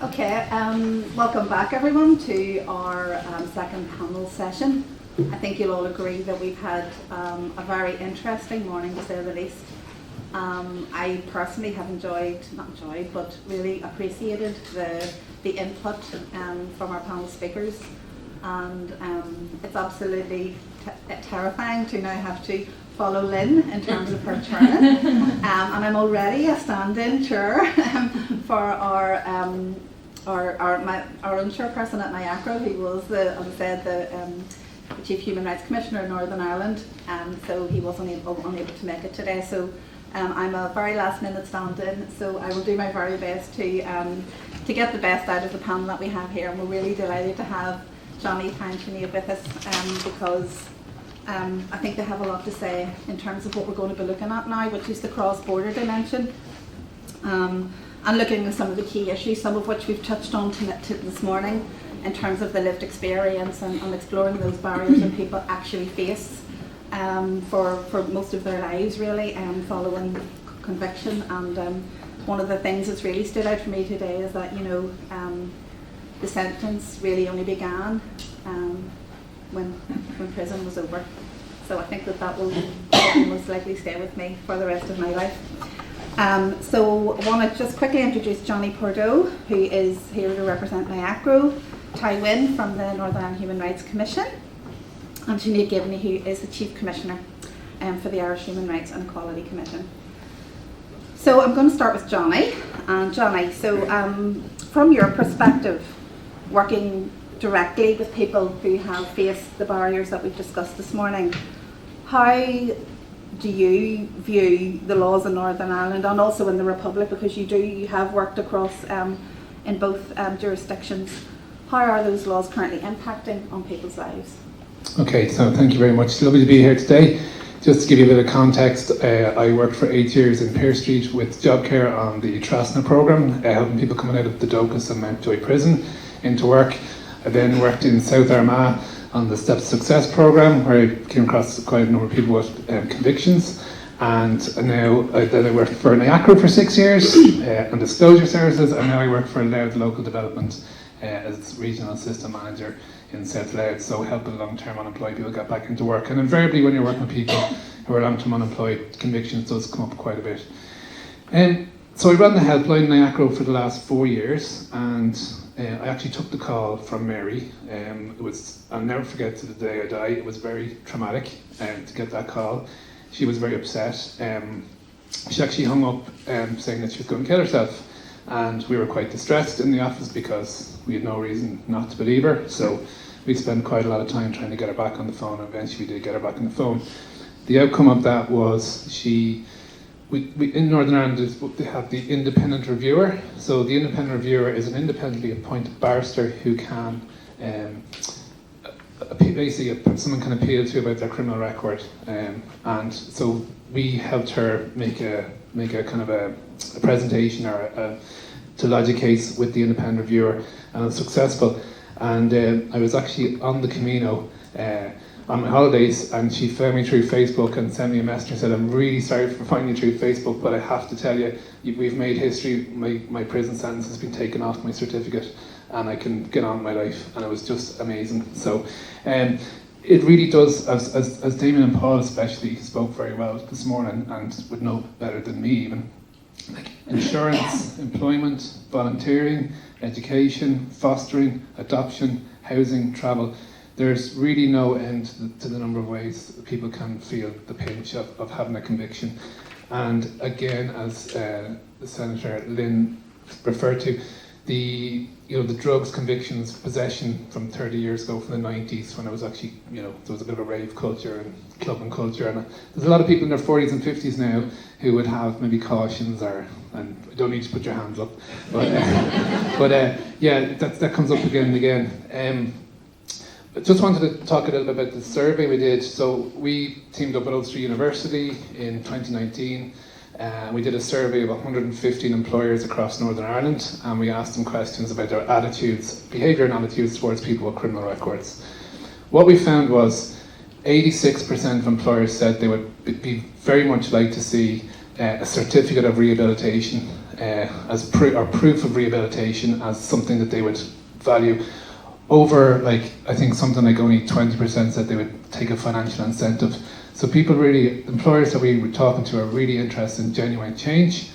Okay, welcome back everyone to our second panel session. I think you'll all agree that we've had a very interesting morning, to say the least. I personally have but really appreciated the input from our panel speakers, and it's absolutely terrifying to now have to follow Lynn in terms of her turn, and I'm already a stand-in chair for our own chairperson at NIACRO, who was the Chief Human Rights Commissioner in Northern Ireland, so he was unable to make it today. So I'm a very last-minute stand-in, so I will do my very best to get the best out of the panel that we have here, and we're really delighted to have Jonny and Sinéad with us because I think they have a lot to say in terms of what we're going to be looking at now, which is the cross-border dimension, and looking at some of the key issues, some of which we've touched on this morning in terms of the lived experience and exploring those barriers that people actually face for most of their lives, really, following conviction. And one of the things that's really stood out for me today is that, the sentence really only began when prison was over. So I think that will most likely stay with me for the rest of my life. So I want to just quickly introduce Jonny Pardoe, who is here to represent NIACRO, Htaik Win from the Northern Ireland Human Rights Commission, and Sinéad Gibney, who is the Chief Commissioner for the Irish Human Rights and Equality Commission. So I'm going to start with Jonny. And Jonny, so from your perspective, working directly with people who have faced the barriers that we've discussed this morning, how do you view the laws in Northern Ireland and also in the Republic, because you have worked across in both jurisdictions? How are those laws currently impacting on people's lives? Okay, so thank you very much. It's lovely to be here today. Just to give you a bit of context, I worked for 8 years in Pearse Street with JobCare on the Transformational programme, helping people coming out of the Dochas and Mountjoy prison into work. I then worked in South Armagh on the Steps to Success programme, where I came across quite a number of people with convictions. And now I worked for NIACRO for 6 years on disclosure services, and now I work for Louth Local Development as regional assistant manager in South Louth, so helping long-term unemployed people get back into work. And invariably when you're working with people who are long-term unemployed, convictions does come up quite a bit. So I ran the helpline in NIACRO for the last 4 years, and I actually took the call from Mary. I'll never forget to the day I die. It was very traumatic to get that call. She was very upset. She actually hung up saying that she was going to kill herself. And we were quite distressed in the office because we had no reason not to believe her. So we spent quite a lot of time trying to get her back on the phone, and eventually we did get her back on the phone. The outcome of that was we in Northern Ireland they have the independent reviewer. So the independent reviewer is an independently appointed barrister who can basically someone can appeal to about their criminal record, and so we helped her make a kind of a presentation to lodge a case with the independent reviewer, and it was successful. And I was actually on the Camino on my holidays, and she found me through Facebook and sent me a message and said, "I'm really sorry for finding you through Facebook, but I have to tell you, we've made history. My prison sentence has been taken off my certificate, and I can get on with my life." And it was just amazing. So it really does, as Damien and Paul especially spoke very well this morning, and would know better than me even, like insurance, employment, volunteering, education, fostering, adoption, housing, travel. There's really no end to the number of ways that people can feel the pinch of having a conviction. And again, as Senator Lynn referred to, the drugs convictions, possession from 30 years ago, from the 90s, when I was actually, there was a bit of a rave culture and clubbing culture, and there's a lot of people in their 40s and 50s now who would have maybe cautions, and you don't need to put your hands up, but that comes up again and again. I just wanted to talk a little bit about the survey we did. So we teamed up with Ulster University in 2019. We did a survey of 115 employers across Northern Ireland, and we asked them questions about their behaviour and attitudes towards people with criminal records. What we found was 86% of employers said they would be very much like to see a certificate of rehabilitation as proof of rehabilitation as something that they would value over, like, I think something like only 20% said they would take a financial incentive. So people really, employers that we were talking to are really interested in genuine change.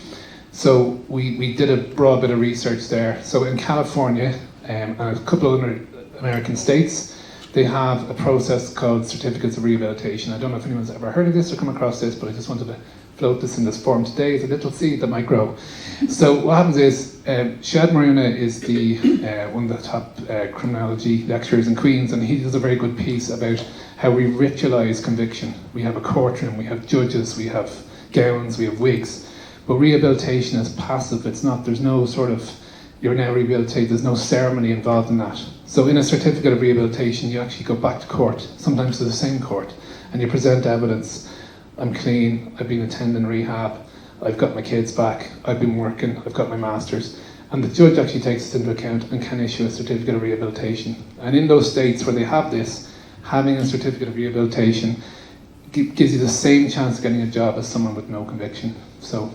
So we did a broad bit of research there. So in California and a couple of other American states, they have a process called certificates of rehabilitation. I don't know if anyone's ever heard of this or come across this, but I just wanted to float this in this form today as a little seed that might grow. So what happens is, Sinéad Maruna is the one of the top criminology lecturers in Queen's, and he does a very good piece about how we ritualise conviction. We have a courtroom, we have judges, we have gowns, we have wigs, but rehabilitation is passive. It's not, there's no sort of, you're now rehabilitated, there's no ceremony involved in that. So in a certificate of rehabilitation, you actually go back to court, sometimes to the same court, and you present evidence. I'm clean, I've been attending rehab, I've got my kids back, I've been working, I've got my master's. And the judge actually takes this into account and can issue a certificate of rehabilitation. And in those states where they have this, having a certificate of rehabilitation gives you the same chance of getting a job as someone with no conviction. So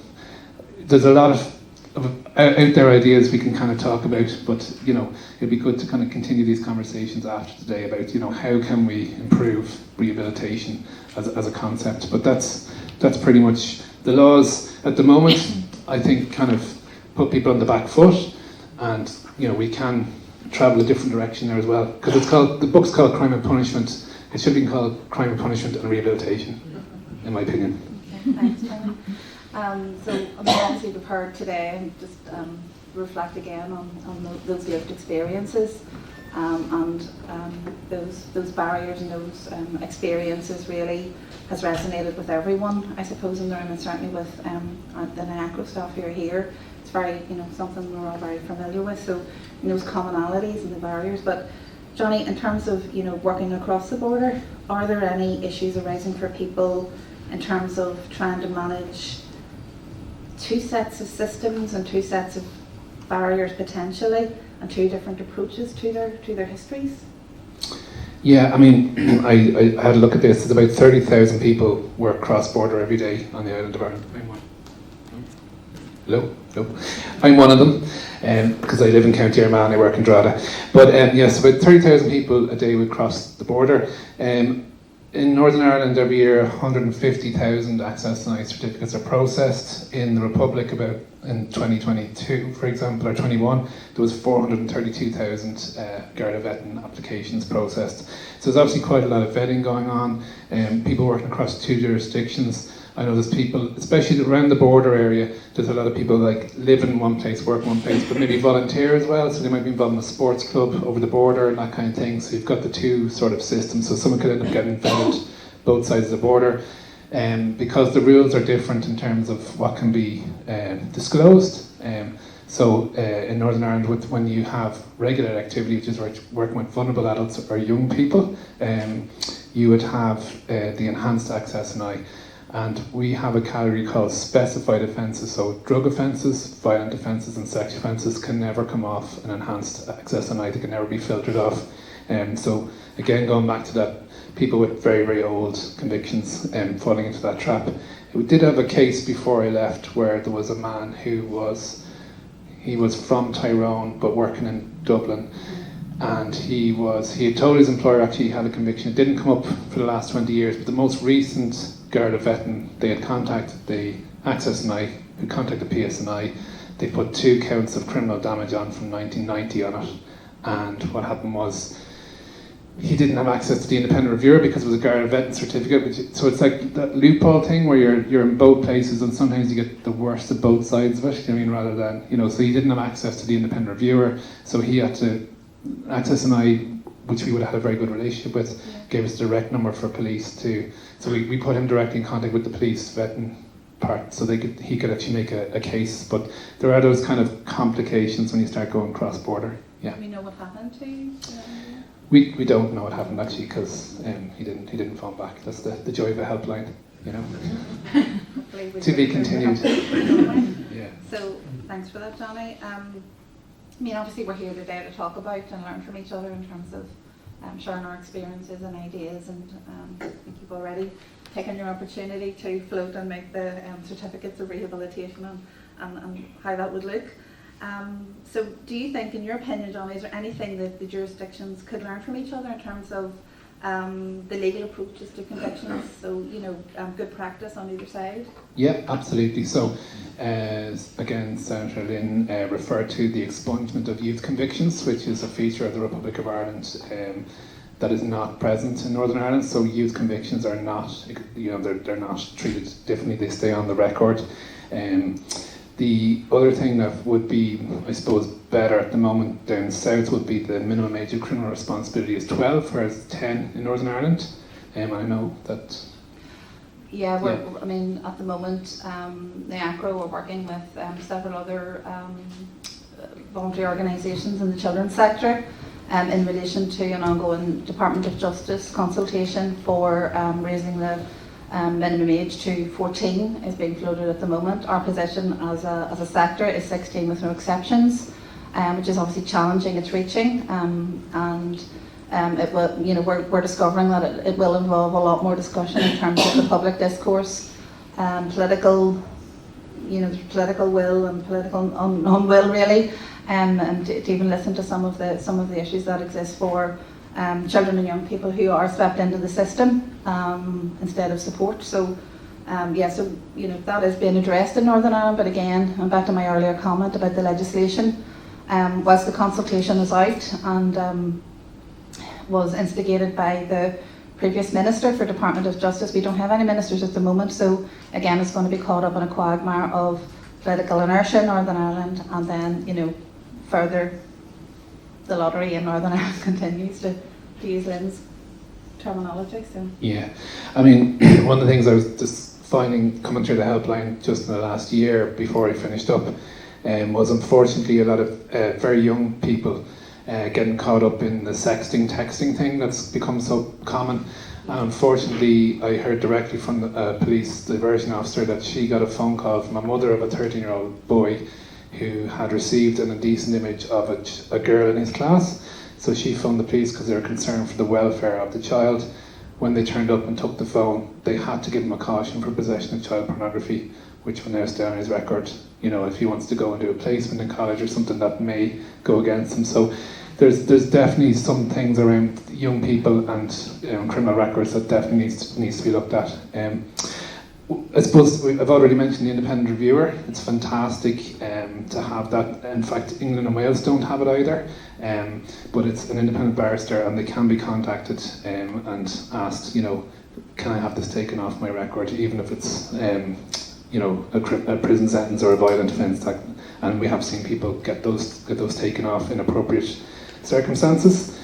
there's a lot of out there ideas we can kind of talk about, but you know, it'd be good to kind of continue these conversations after today about, you know, how can we improve rehabilitation as a concept. But that's pretty much the laws at the moment. I think kind of put people on the back foot, and you know, we can travel a different direction there as well, because it's called, the book's called Crime and Punishment. It should be called Crime and Punishment and Rehabilitation, in my opinion. Okay, thanks, Jonny. So obviously we've heard today, and just reflect again on those lived experiences, and those barriers and those experiences really has resonated with everyone, I suppose, in the room, and certainly with the NIACRO staff who are here. It's very, you know, something we're all very familiar with, so those commonalities and the barriers. But Jonny, in terms of, you know, working across the border, are there any issues arising for people in terms of trying to manage two sets of systems and two sets of barriers potentially, and two different approaches to their histories? Yeah, I mean, I had a look at this. There's about 30,000 people work cross-border every day on the island of Ireland. Hello? I'm one of them, because I live in County Armagh and I work in Drogheda. But yes, about 30,000 people a day would cross the border. In Northern Ireland every year, 150,000 access and I certificates are processed. In the Republic, about in 2022, for example, or 21, there was 432,000 Garda vetting applications processed. So there's obviously quite a lot of vetting going on, people working across two jurisdictions. I know there's people, especially around the border area, there's a lot of people like live in one place, work in one place, but maybe volunteer as well. So they might be involved in a sports club over the border and that kind of thing. So you've got the two sort of systems. So someone could end up getting vetted both sides of the border. Because the rules are different in terms of what can be disclosed. So in Northern Ireland, when you have regular activity, which is working with vulnerable adults or young people, you would have the enhanced access and I. And we have a category called specified offences. So drug offences, violent offences and sex offences can never come off an enhanced access and I. They can never be filtered off. So again, going back to that, people with very, very old convictions falling into that trap. We did have a case before I left where there was a man who was from Tyrone but working in Dublin, and he had told his employer actually he had a conviction. It didn't come up for the last 20 years, but the most recent Garda vetting, they had contacted the Access and I, who contacted PSNI. They put 2 counts of criminal damage on from 1990 on it, and what happened was he didn't have access to the independent reviewer because it was a Garda vetting certificate. So it's like that loophole thing where you're in both places, and sometimes you get the worst of both sides of it. You know what I mean, rather than, you know, so he didn't have access to the independent reviewer, so he had to Access and I, which we would have had a very good relationship with, gave us a direct number for police to. So we put him directly in contact with the police vetting part, so he could actually make a case. But there are those kind of complications when you start going cross border. Yeah. Do we know what happened to you? We don't know what happened actually, because he didn't phone back. That's the joy of a helpline, you know. To be continued. Yeah. So thanks for that, Jonny. I mean, obviously we're here today to talk about and learn from each other in terms of sharing our experiences and ideas, and I think you've already taken your opportunity to float and make the certificates of rehabilitation and how that would look. So do you think, in your opinion, Jonny, is there anything that the jurisdictions could learn from each other in terms of the legal approaches to convictions, so good practice on either side? Yeah, absolutely. So again, Senator Lynn referred to the expungement of youth convictions, which is a feature of the Republic of Ireland that is not present in Northern Ireland. So youth convictions are not, they're not treated differently, they stay on the record. The other thing that would be, I suppose, better at the moment down south would be the minimum age of criminal responsibility is 12, whereas 10 in Northern Ireland. I know that. Yeah, I mean, at the moment, NIACRO, we're working with several other voluntary organisations in the children's sector in relation to an ongoing Department of Justice consultation for raising the minimum age to 14 is being floated at the moment. Our position as a sector is 16 with no exceptions, which is obviously challenging its reaching, and it will, we're discovering that it will involve a lot more discussion in terms of the public discourse, political, political will and political unwill really, and to even listen to some of the issues that exist for children and young people who are swept into the system instead of support. So that is being addressed in Northern Ireland, but again, I'm back to my earlier comment about the legislation. Whilst the consultation is out and was instigated by the previous Minister for Department of Justice, we don't have any ministers at the moment, so again it's going to be caught up in a quagmire of political inertia in Northern Ireland, and then further the lottery in Northern Ireland continues, to use Lynn's terminology. So yeah, I mean, one of the things I was just finding coming through the helpline just in the last year before I finished up was unfortunately a lot of very young people getting caught up in the sexting, texting thing that's become so common. And unfortunately, I heard directly from the police diversion officer that she got a phone call from a mother of a 13-year-old boy who had received an indecent image of a girl in his class. So she phoned the police because they were concerned for the welfare of the child. When they turned up and took the phone, they had to give him a caution for possession of child pornography, which will now stay on his record. If he wants to go and do a placement in college or something, that may go against him. So there's definitely some things around young people and criminal records that definitely needs to be looked at. I suppose I've already mentioned the independent reviewer. It's fantastic to have that. In fact, England and Wales don't have it either, but it's an independent barrister and they can be contacted and asked, can I have this taken off my record, even if it's a prison sentence or a violent offence. And we have seen people get those taken off in appropriate circumstances.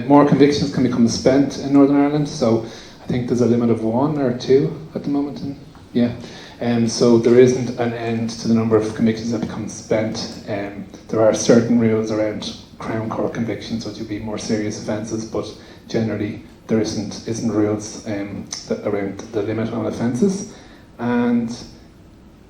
More convictions can become spent in Northern Ireland, so I think there's a limit of 1 or 2 at the moment. So there isn't an end to the number of convictions that become spent. There are certain rules around Crown Court convictions, which would be more serious offences, but generally there isn't rules around the limit on offences. And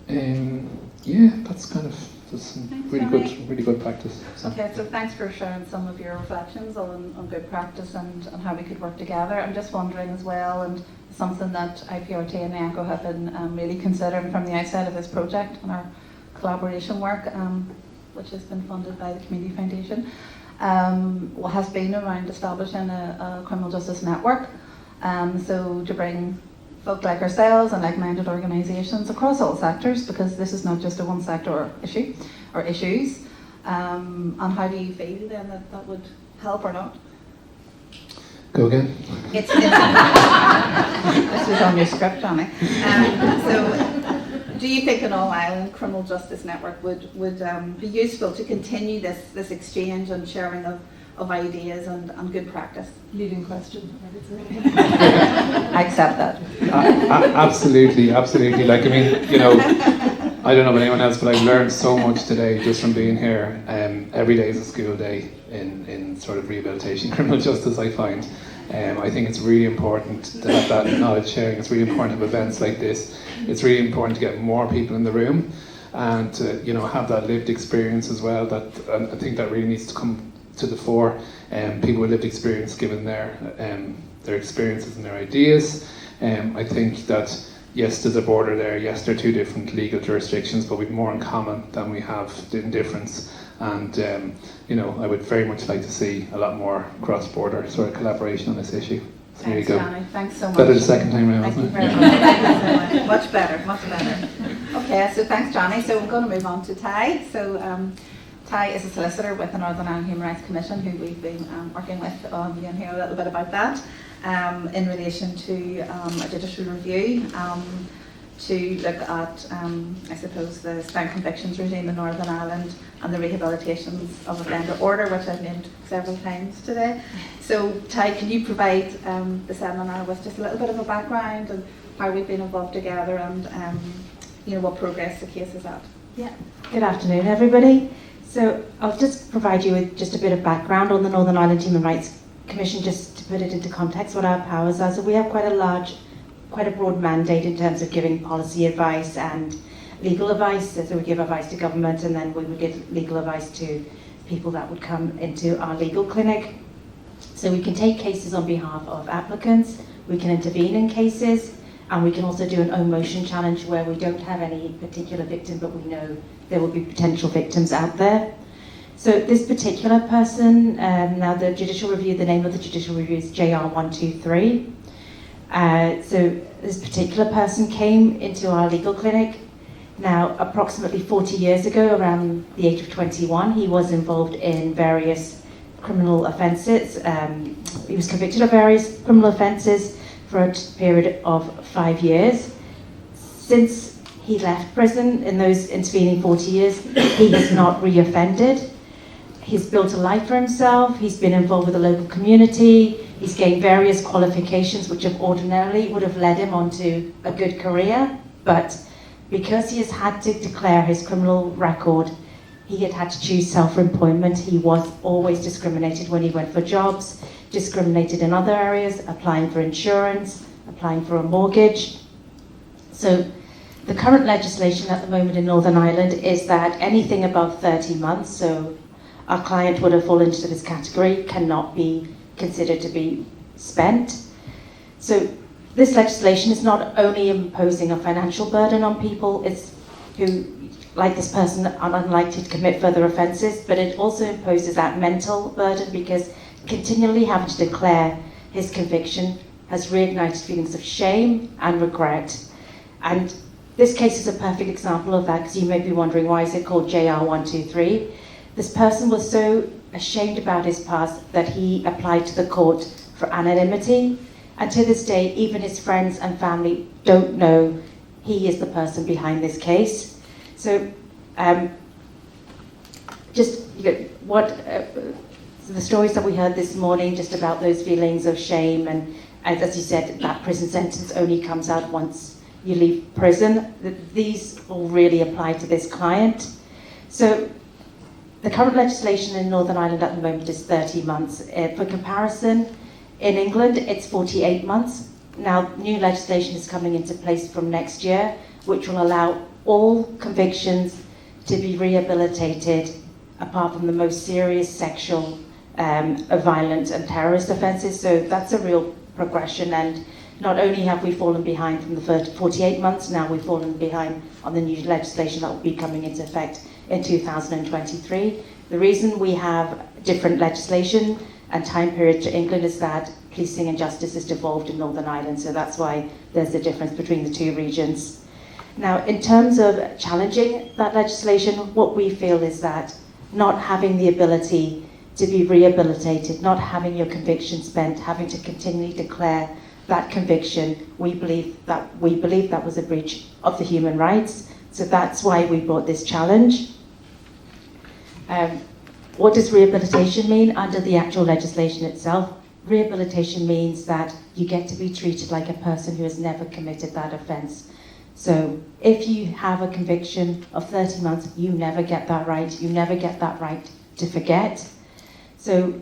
that's kind of some really good practice. So. Okay, so thanks for sharing some of your reflections on good practice and how we could work together. I'm just wondering as well, and something that IPRT and NIACRO have been really considering from the outset of this project and our collaboration work, which has been funded by the Community Foundation, has been around establishing a criminal justice network, so to bring folk like ourselves and like-minded organisations across all sectors, because this is not just a one sector issue or issues. And how do you feel then that would help or not? Go again. This was on your script, Jonny. So do you think an all-Ireland criminal justice network would be useful to continue this exchange and sharing of ideas and good practice? Leading question. I accept that. Absolutely. Like, I mean, I don't know about anyone else, but I've learned so much today just from being here. Every day is a school day in sort of rehabilitation, criminal justice, I find. I think it's really important to have that knowledge sharing. It's really important to have events like this. It's really important to get more people in the room and to, have that lived experience as well. And I think that really needs to come to the fore. People with lived experience, given their experiences and their ideas. I think that yes, there's a border there, yes, they're two different legal jurisdictions, but we've more in common than we have in difference. And I would very much like to see a lot more cross-border sort of collaboration on this issue. So there you go. Johnny. Thanks so much. Better the second time around, Thank you wasn't it? very much. Thank you so much. Much better, much better. Okay, so thanks, Johnny. So I'm going to move on to Htaik. So Htaik is a solicitor with the Northern Ireland Human Rights Commission, who we've been working with on. You can hear a little bit about that in relation to a judicial review to look at, I suppose, the spent convictions regime in Northern Ireland and the rehabilitations of offender order, which I've named several times today. So, Htaik, can you provide the seminar with just a little bit of a background and how we've been involved together and what progress the case is at? Yeah. Good afternoon, everybody. So I'll just provide you with just a bit of background on the Northern Ireland Human Rights Commission, just to put it into context what our powers are. So we have quite a broad mandate in terms of giving policy advice and legal advice. So we give advice to government, and then we would give legal advice to people that would come into our legal clinic. So we can take cases on behalf of applicants, we can intervene in cases, and we can also do an own motion challenge where we don't have any particular victim, but we know there will be potential victims out there. So this particular person, now the judicial review, the name of the judicial review is JR123. So this particular person came into our legal clinic. Now, approximately 40 years ago, around the age of 21, he was involved in various criminal offences. He was convicted of various criminal offences for a period of 5 years. Since he left prison in those intervening 40 years, he has not reoffended. He's built a life for himself, he's been involved with the local community, he's gained various qualifications which have ordinarily would have led him onto a good career, but because he has had to declare his criminal record, he had to choose self-employment. He was always discriminated when he went for jobs, discriminated in other areas, applying for insurance, applying for a mortgage. So the current legislation at the moment in Northern Ireland is that anything above 30 months, so our client would have fallen into this category, cannot be considered to be spent. So this legislation is not only imposing a financial burden on people who, like this person, are unlikely to commit further offences, but it also imposes that mental burden because continually having to declare his conviction has reignited feelings of shame and regret. And this case is a perfect example of that, because you may be wondering, why is it called JR123? This person was so ashamed about his past that he applied to the court for anonymity, and to this day even his friends and family don't know he is the person behind this case. So the stories that we heard this morning just about those feelings of shame, and as you said, that prison sentence only comes out once you leave prison, these all really apply to this client. So the current legislation in Northern Ireland at the moment is 30 months. For comparison, in England, it's 48 months. Now, new legislation is coming into place from next year, which will allow all convictions to be rehabilitated, apart from the most serious sexual, violent and terrorist offences. So that's a real progression, and not only have we fallen behind from the first 48 months, now we've fallen behind on the new legislation that will be coming into effect in 2023. The reason we have different legislation and time period to England is that policing and justice is devolved in Northern Ireland, so that's why there's a difference between the two regions. Now, in terms of challenging that legislation, what we feel is that not having the ability to be rehabilitated, not having your conviction spent, having to continually declare that conviction, we believe that was a breach of the human rights. So that's why we brought this challenge. What does rehabilitation mean under the actual legislation itself? Rehabilitation means that you get to be treated like a person who has never committed that offence. So if you have a conviction of 30 months, you never get that right. You never get that right to forget. So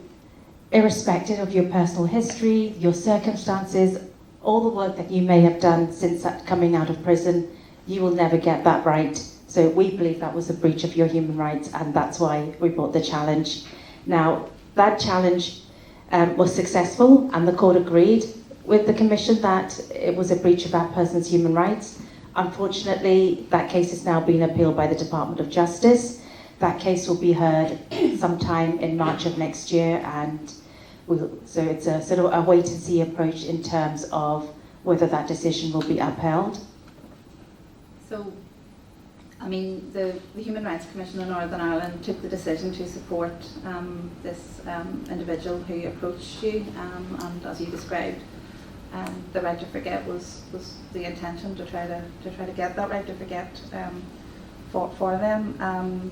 irrespective of your personal history, your circumstances, all the work that you may have done since coming out of prison, you will never get that right. So we believe that was a breach of your human rights, and that's why we brought the challenge. Now, that challenge was successful, and the court agreed with the Commission that it was a breach of that person's human rights. Unfortunately, that case has now been appealed by the Department of Justice. That case will be heard sometime in March of next year, and so it's a sort of a wait-and-see approach in terms of whether that decision will be upheld. So, I mean, the Human Rights Commission in Northern Ireland took the decision to support this individual who approached you, and as you described, the right to forget was the intention to try to get that right to forget for them.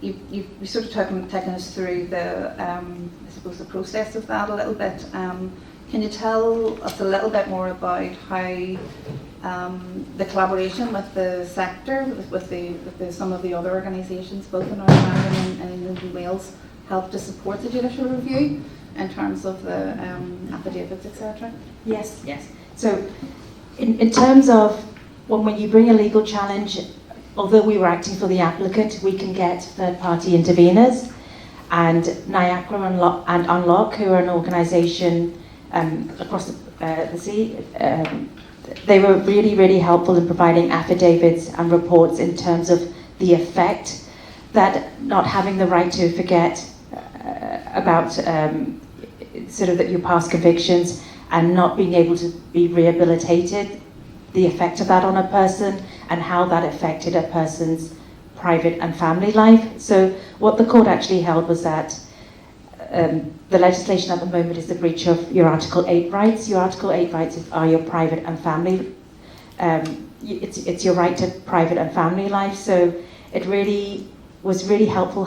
You sort of taken us through the I suppose the process of that a little bit. Can you tell us a little bit more about how the collaboration with the sector, with some of the other organisations, both in Northern Ireland and England and Wales, helped to support the judicial review in terms of the affidavits, etc.? Yes. So, in terms of when you bring a legal challenge, although we were acting for the applicant, we can get third-party interveners, and NIACRO and Unlock, who are an organisation across the sea, they were really, really helpful in providing affidavits and reports in terms of the effect that not having the right to forget about sort of your past convictions and not being able to be rehabilitated, the effect of that on a person and how that affected a person's private and family life. So what the court actually held was that the legislation at the moment is the breach of your Article 8 rights. Your Article 8 rights are your private and family. It's your right to private and family life. So it really was really helpful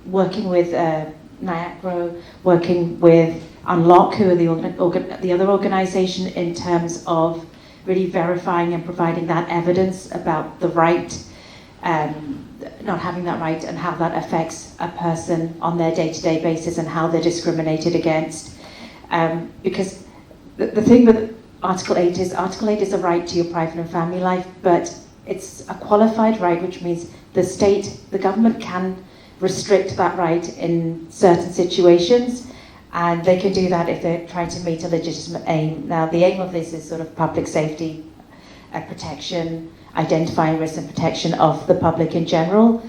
working with NIACRO, working with Unlock, who are the other organisation, in terms of really verifying and providing that evidence about the right, not having that right, and how that affects a person on their day-to-day basis and how they're discriminated against. Because the thing with Article 8 is a right to your private and family life, but it's a qualified right, which means the government can restrict that right in certain situations, and they can do that if they're trying to meet a legitimate aim. Now, the aim of this is sort of public safety, protection, identifying risk and protection of the public in general.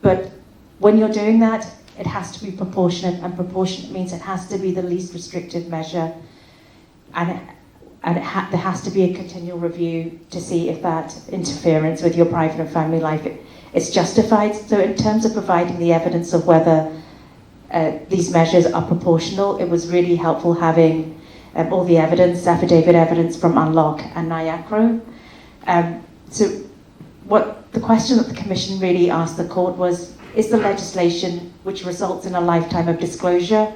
But when you're doing that, it has to be proportionate, and proportionate means it has to be the least restrictive measure, and there has to be a continual review to see if that interference with your private and family life is justified. So in terms of providing the evidence of whether these measures are proportional, it was really helpful having all the evidence, affidavit evidence from Unlock and NIACRO. So what the question that the Commission really asked the court was, is the legislation which results in a lifetime of disclosure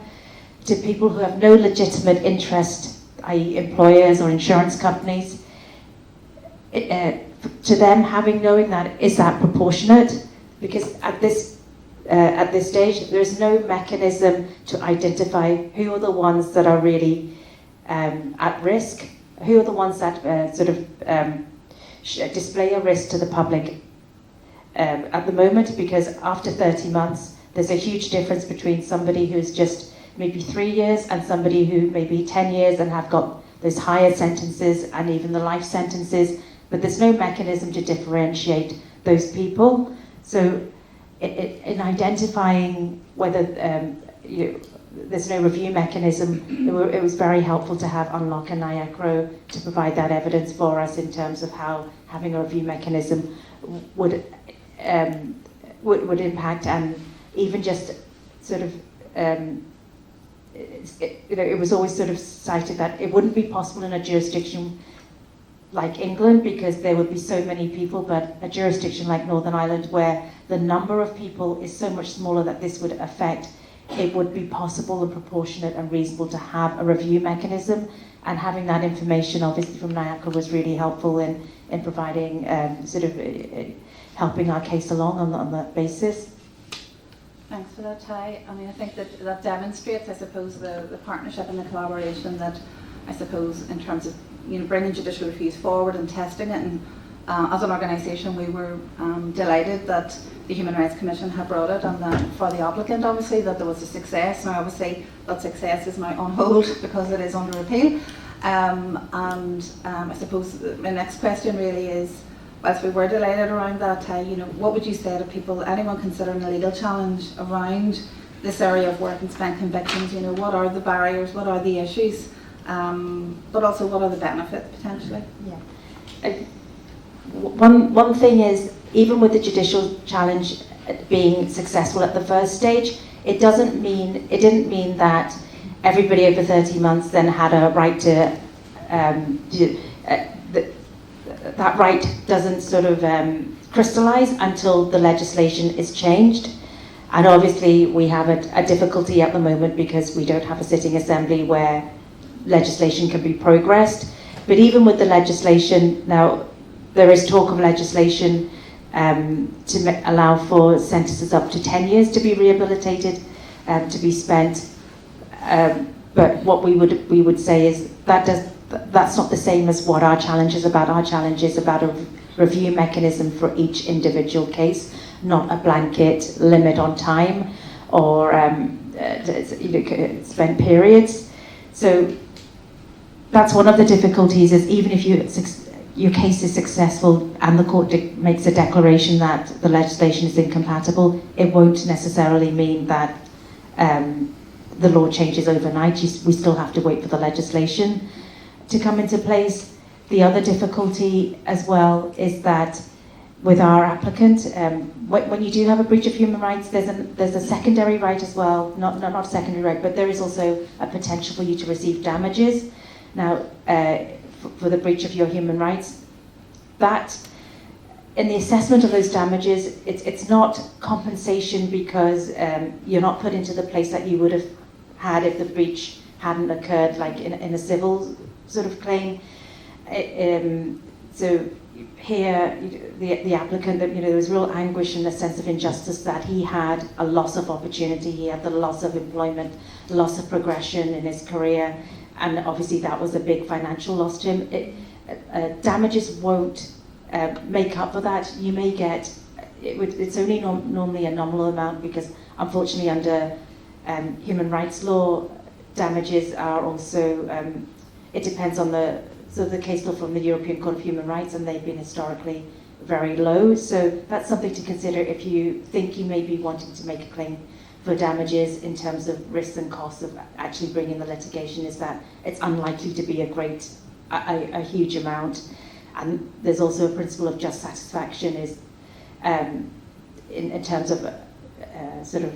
to people who have no legitimate interest, i.e. employers or insurance companies, to them knowing that, is that proportionate? Because at this stage, there's no mechanism to identify who are the ones that are really at risk, who are the ones that display a risk to the public at the moment, because after 30 months, there's a huge difference between somebody who's just maybe 3 years and somebody who may be 10 years and have got those higher sentences and even the life sentences, but there's no mechanism to differentiate those people. So in identifying whether there's no review mechanism, it was very helpful to have Unlock and NIACRO to provide that evidence for us in terms of how having a review mechanism would impact, and even just sort of it was always sort of cited that it wouldn't be possible in a jurisdiction like England because there would be so many people, but a jurisdiction like Northern Ireland where the number of people is so much smaller that this would affect, it would be possible and proportionate and reasonable to have a review mechanism, and having that information obviously from NIACRO was really helpful in providing helping our case along on that basis. Thanks for that, Ty. I mean, I think that demonstrates, I suppose, the partnership and the collaboration that, I suppose, in terms of bringing judicial reviews forward and testing it. And as an organisation, we were delighted that the Human Rights Commission had brought it, and that for the applicant, obviously, that there was a success. Now, obviously, that success is now on hold because it is under appeal. I suppose my next question really is, whilst we were delighted around that, what would you say to people, anyone considering a legal challenge around this area of work and spent convictions? What are the barriers, what are the issues, but also what are the benefits potentially? Yeah. One thing is, even with the judicial challenge being successful at the first stage, it didn't mean that everybody over 30 months then had a right to that right doesn't sort of crystallise until the legislation is changed. And obviously we have a difficulty at the moment because we don't have a sitting assembly where legislation can be progressed. But even with the legislation, now there is talk of legislation to allow for sentences up to 10 years to be rehabilitated, to be spent. But what we would say is that's not the same as what our challenge is about. Our challenge is about a review mechanism for each individual case, not a blanket limit on time or spent periods. So that's one of the difficulties, is even if your case is successful and the court makes a declaration that the legislation is incompatible, it won't necessarily mean that the law changes overnight. We still have to wait for the legislation to come into place. The other difficulty as well is that with our applicant, when you do have a breach of human rights, there's a secondary right as well, not a secondary right, but there is also a potential for you to receive damages. Now, for the breach of your human rights, that in the assessment of those damages, it's not compensation because you're not put into the place that you would have had if the breach hadn't occurred, like in a civil sort of claim. So here, the applicant, there was real anguish and a sense of injustice that he had a loss of opportunity, he had the loss of employment, loss of progression in his career, and obviously that was a big financial loss to him. Damages won't make up for that. You may get, it's only normally a nominal amount, because unfortunately under human rights law, damages are also, it depends on the case law from the European Court of Human Rights, and they've been historically very low. So that's something to consider if you think you may be wanting to make a claim for damages in terms of risks and costs of actually bringing the litigation, is that it's unlikely to be a huge amount. And there's also a principle of just satisfaction, is in terms of sort of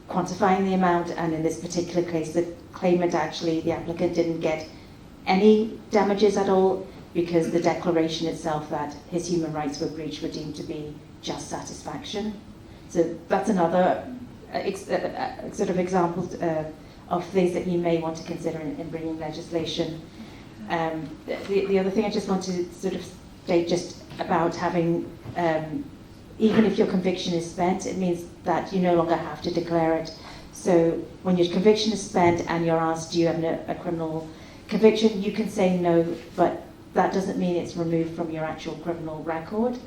quantifying the amount. And in this particular case, the claimant, actually, the applicant, didn't get any damages at all, because the declaration itself that his human rights were breached were deemed to be just satisfaction. So that's another sort of example of things that you may want to consider in bringing legislation. The other thing I just want to sort of state just about having, even if your conviction is spent, it means that you no longer have to declare it. So when your conviction is spent and you're asked, do you have a criminal conviction, you can say no, but that doesn't mean it's removed from your actual criminal record.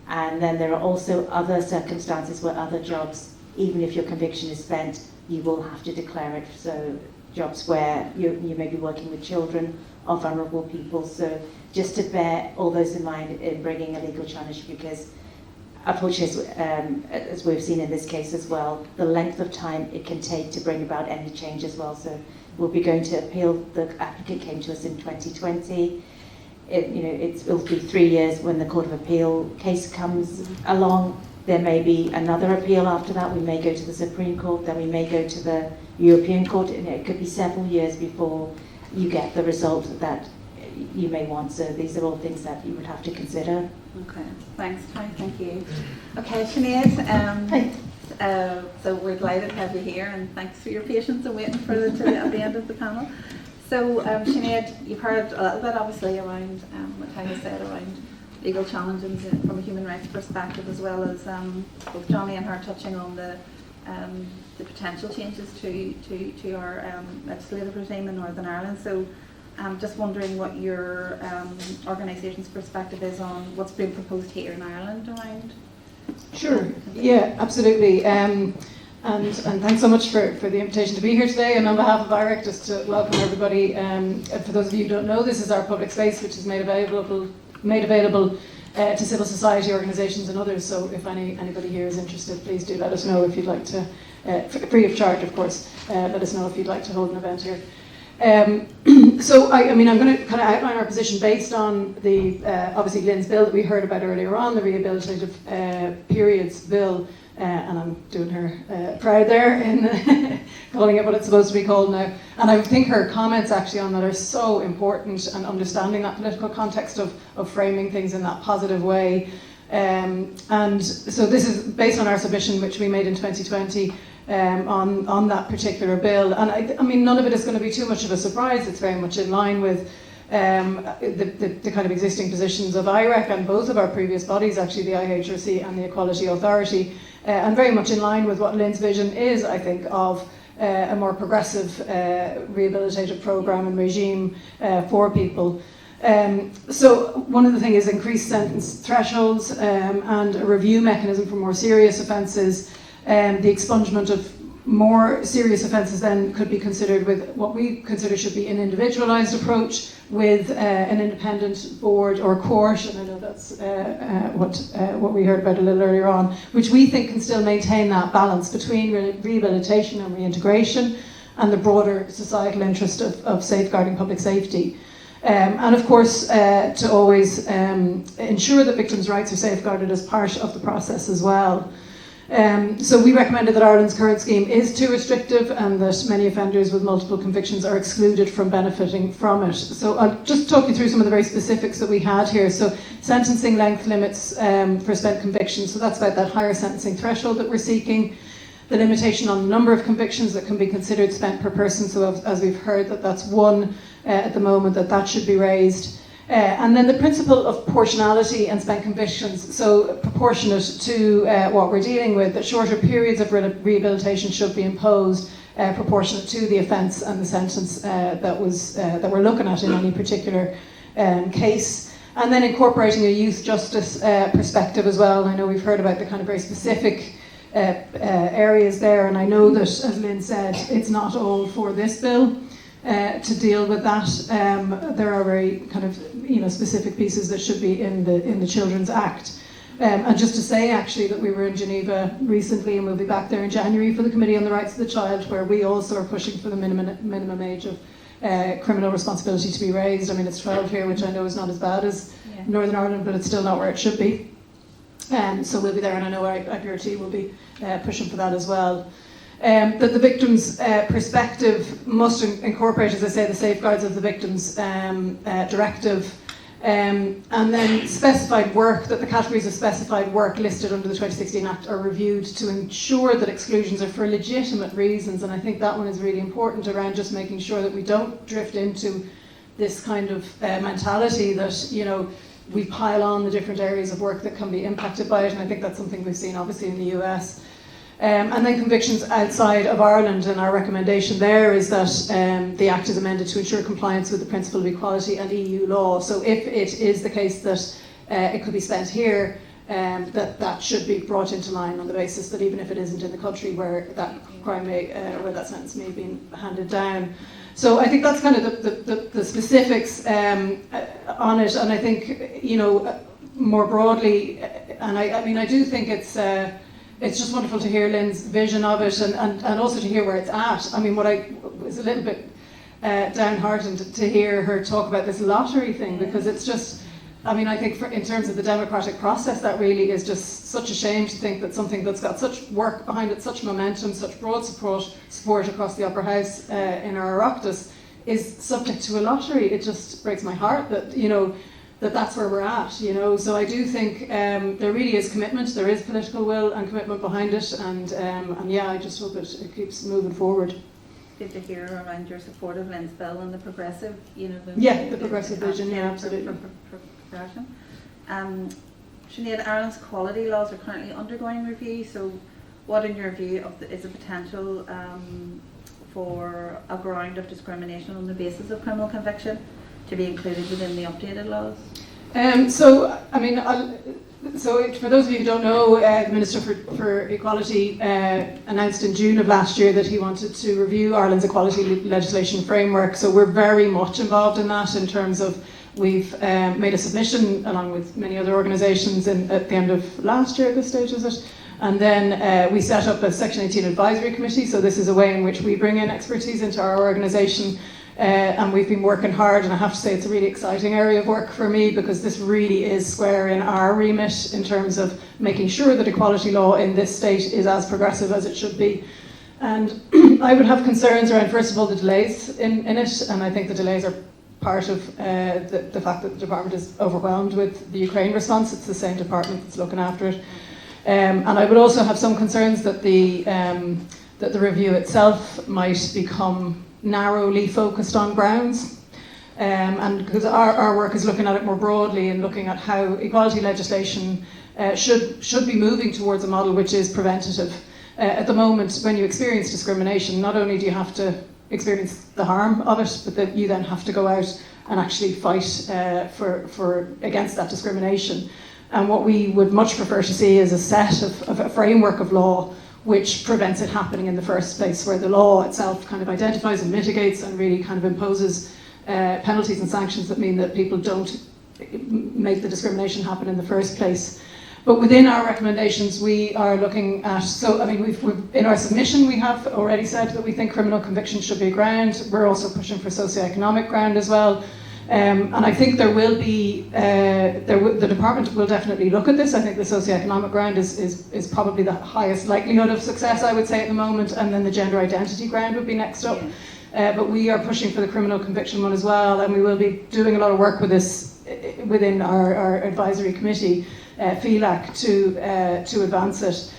And then there are also other circumstances where other jobs, even if your conviction is spent, you will have to declare it. So jobs where you may be working with children or vulnerable people. So just to bear all those in mind in bringing a legal challenge, because unfortunately, as we've seen in this case as well, the length of time it can take to bring about any change as well. So we'll be going to appeal. The applicant came to us in 2020. It'll be 3 years when the Court of Appeal case comes along. There may be another appeal after that. We may go to the Supreme Court, then we may go to the European Court. It could be several years before you get the result that you may want. So these are all things that you would have to consider. Okay, thanks, thank you. Okay, Sinéad, so we're delighted to have you here, and thanks for your patience and waiting for at the end of the panel. So Sinéad, you've heard a little bit obviously around what Htaik said around legal challenges from a human rights perspective, as well as both Jonny and her touching on the potential changes to our legislative regime in Northern Ireland. So I'm just wondering what your organisation's perspective is on what's being proposed here in Ireland around. Sure, yeah, absolutely. And thanks so much for the invitation to be here today. And on behalf of IREC, just to welcome everybody. For those of you who don't know, this is our public space, which is made available to civil society organisations and others. So if anybody here is interested, please do let us know if you'd like to, free of charge, of course. Let us know if you'd like to hold an event here. So I'm going to kind of outline our position based on the obviously Lynn's bill that we heard about earlier on, the Rehabilitative Periods Bill. And I'm doing her proud there in calling it what it's supposed to be called now. And I think her comments actually on that are so important, and understanding that political context of framing things in that positive way. And so this is based on our submission, which we made in 2020 on that particular bill. And I mean, none of it is going to be too much of a surprise. It's very much in line with the kind of existing positions of IREC and both of our previous bodies, actually, the IHRC and the Equality Authority. And very much in line with what Lynn's vision is, I think, of a more progressive rehabilitative programme and regime for people. So one of the things is increased sentence thresholds and a review mechanism for more serious offences. The expungement of more serious offences then could be considered with what we consider should be an individualised approach with an independent board or court, and I know that's what we heard about a little earlier on, which we think can still maintain that balance between rehabilitation and reintegration and the broader societal interest of safeguarding public safety. And of course, to always ensure that victims' rights are safeguarded as part of the process as well. So we recommended that Ireland's current scheme is too restrictive and that many offenders with multiple convictions are excluded from benefiting from it. So I'll just talk you through some of the very specifics that we had here. So sentencing length limits for spent convictions, so that's about that higher sentencing threshold that we're seeking. The limitation on the number of convictions that can be considered spent per person, so as we've heard that's one at the moment, that should be raised. And then the principle of proportionality and spent convictions, so proportionate to what we're dealing with, that shorter periods of rehabilitation should be imposed proportionate to the offence and the sentence that we're looking at in any particular case. And then incorporating a youth justice perspective as well. I know we've heard about the kind of very specific areas there, and I know that, as Lynn said, it's not all for this bill. To deal with that, there are very kind of specific pieces that should be in the Children's Act. And just to say actually that we were in Geneva recently, and we'll be back there in January for the Committee on the Rights of the Child, where we also are pushing for the minimum age of criminal responsibility to be raised. I mean, it's 12 here, which I know is not as bad as Northern Ireland, but it's still not where it should be. So we'll be there, and I know IPRT will be pushing for that as well. That the victim's perspective must incorporate, as I say, the safeguards of the victim's directive, and then specified work, that the categories of specified work listed under the 2016 Act are reviewed to ensure that exclusions are for legitimate reasons. And I think that one is really important, around just making sure that we don't drift into this kind of mentality that, we pile on the different areas of work that can be impacted by it. And I think that's something we've seen obviously in the US. And then convictions outside of Ireland, and our recommendation there is that the Act is amended to ensure compliance with the principle of equality and EU law. So if it is the case that it could be spent here, that should be brought into line on the basis that even if it isn't in the country where that crime where that sentence may have been handed down. So I think that's kind of the specifics on it, and I think more broadly, and I mean I do think it's just wonderful to hear Lynn's vision of it, and also to hear where it's at. I mean, what I was a little bit downhearted to hear her talk about this lottery thing, because it's just, I mean, I think in terms of the democratic process, that really is just such a shame to think that something that's got such work behind it, such momentum, such broad support across the upper house in our Oireachtas is subject to a lottery. It just breaks my heart that, that's where we're at, So I do think there really is commitment, there is political will and commitment behind it, and I just hope it keeps moving forward. Good to hear around your support of Lynn's bill and the progressive, the progressive vision, absolutely. Progression. Sinéad, Ireland's equality laws are currently undergoing review, so what in your view is the potential for a ground of discrimination on the basis of criminal conviction to be included within the updated laws? So for those of you who don't know, the Minister for Equality announced in June of last year that he wanted to review Ireland's equality legislation framework. So we're very much involved in that in terms of we've made a submission along with many other organisations at the end of last year at this stage, is it? And then we set up a Section 18 advisory committee. So this is a way in which we bring in expertise into our organisation. And we've been working hard, and I have to say it's a really exciting area of work for me, because this really is square in our remit in terms of making sure that equality law in this state is as progressive as it should be. And I would have concerns around, first of all, the delays in it, and I think the delays are part of the fact that the department is overwhelmed with the Ukraine response. It's the same department that's looking after it. And I would also have some concerns that the review itself might become narrowly focused on grounds, and because our work is looking at it more broadly and looking at how equality legislation should be moving towards a model which is preventative. At the moment, when you experience discrimination, not only do you have to experience the harm of it, but that you then have to go out and actually fight for against that discrimination. And what we would much prefer to see is a set of a framework of law which prevents it happening in the first place, where the law itself kind of identifies and mitigates and really kind of imposes penalties and sanctions that mean that people don't make the discrimination happen in the first place. But within our recommendations, we are looking at, we've in our submission we have already said that we think criminal conviction should be a ground. We're also pushing for socioeconomic ground as well. And I think there will be, the department will definitely look at this. I think the socioeconomic ground is probably the highest likelihood of success, I would say, at the moment, and then the gender identity ground would be next up. But we are pushing for the criminal conviction one as well, and we will be doing a lot of work with this within our advisory committee, FELAC, to advance it.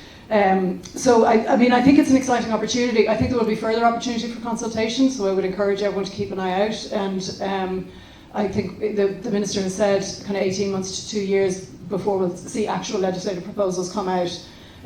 So I think it's an exciting opportunity. I think there will be further opportunity for consultation, so I would encourage everyone to keep an eye out. And I think the Minister has said kind of 18 months to 2 years before we'll see actual legislative proposals come out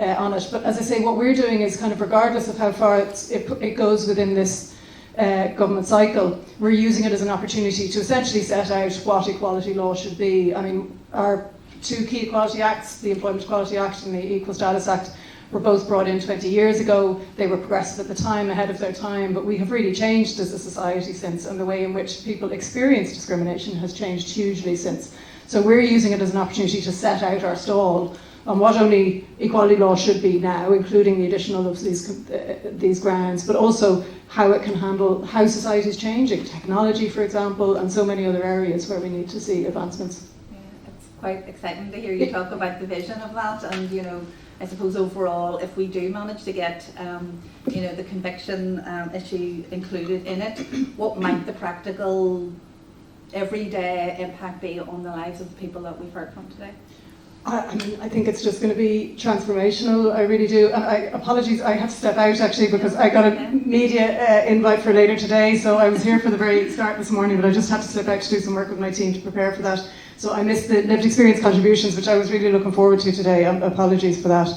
on it. But as I say, what we're doing is kind of regardless of how far it goes within this government cycle, we're using it as an opportunity to essentially set out what equality law should be. I mean, our two key equality acts, the Employment Equality Act and the Equal Status Act, were both brought in 20 years ago. They were progressive at the time, ahead of their time, but we have really changed as a society since, and the way in which people experience discrimination has changed hugely since. So we're using it as an opportunity to set out our stall on what only equality law should be now, including the additional of these grounds, but also how it can handle how society is changing, technology, for example, and so many other areas where we need to see advancements. Yeah, it's quite exciting to hear you talk about the vision of that, and I suppose overall, if we do manage to get, the conviction issue included in it, what might the practical, everyday impact be on the lives of the people that we've heard from today? I think it's just going to be transformational. I really do. And apologies, I have to step out actually because I got a media invite for later today. So I was here for the very start this morning, but I just had to slip out to do some work with my team to prepare for that. So I missed the lived experience contributions, which I was really looking forward to today. Apologies for that.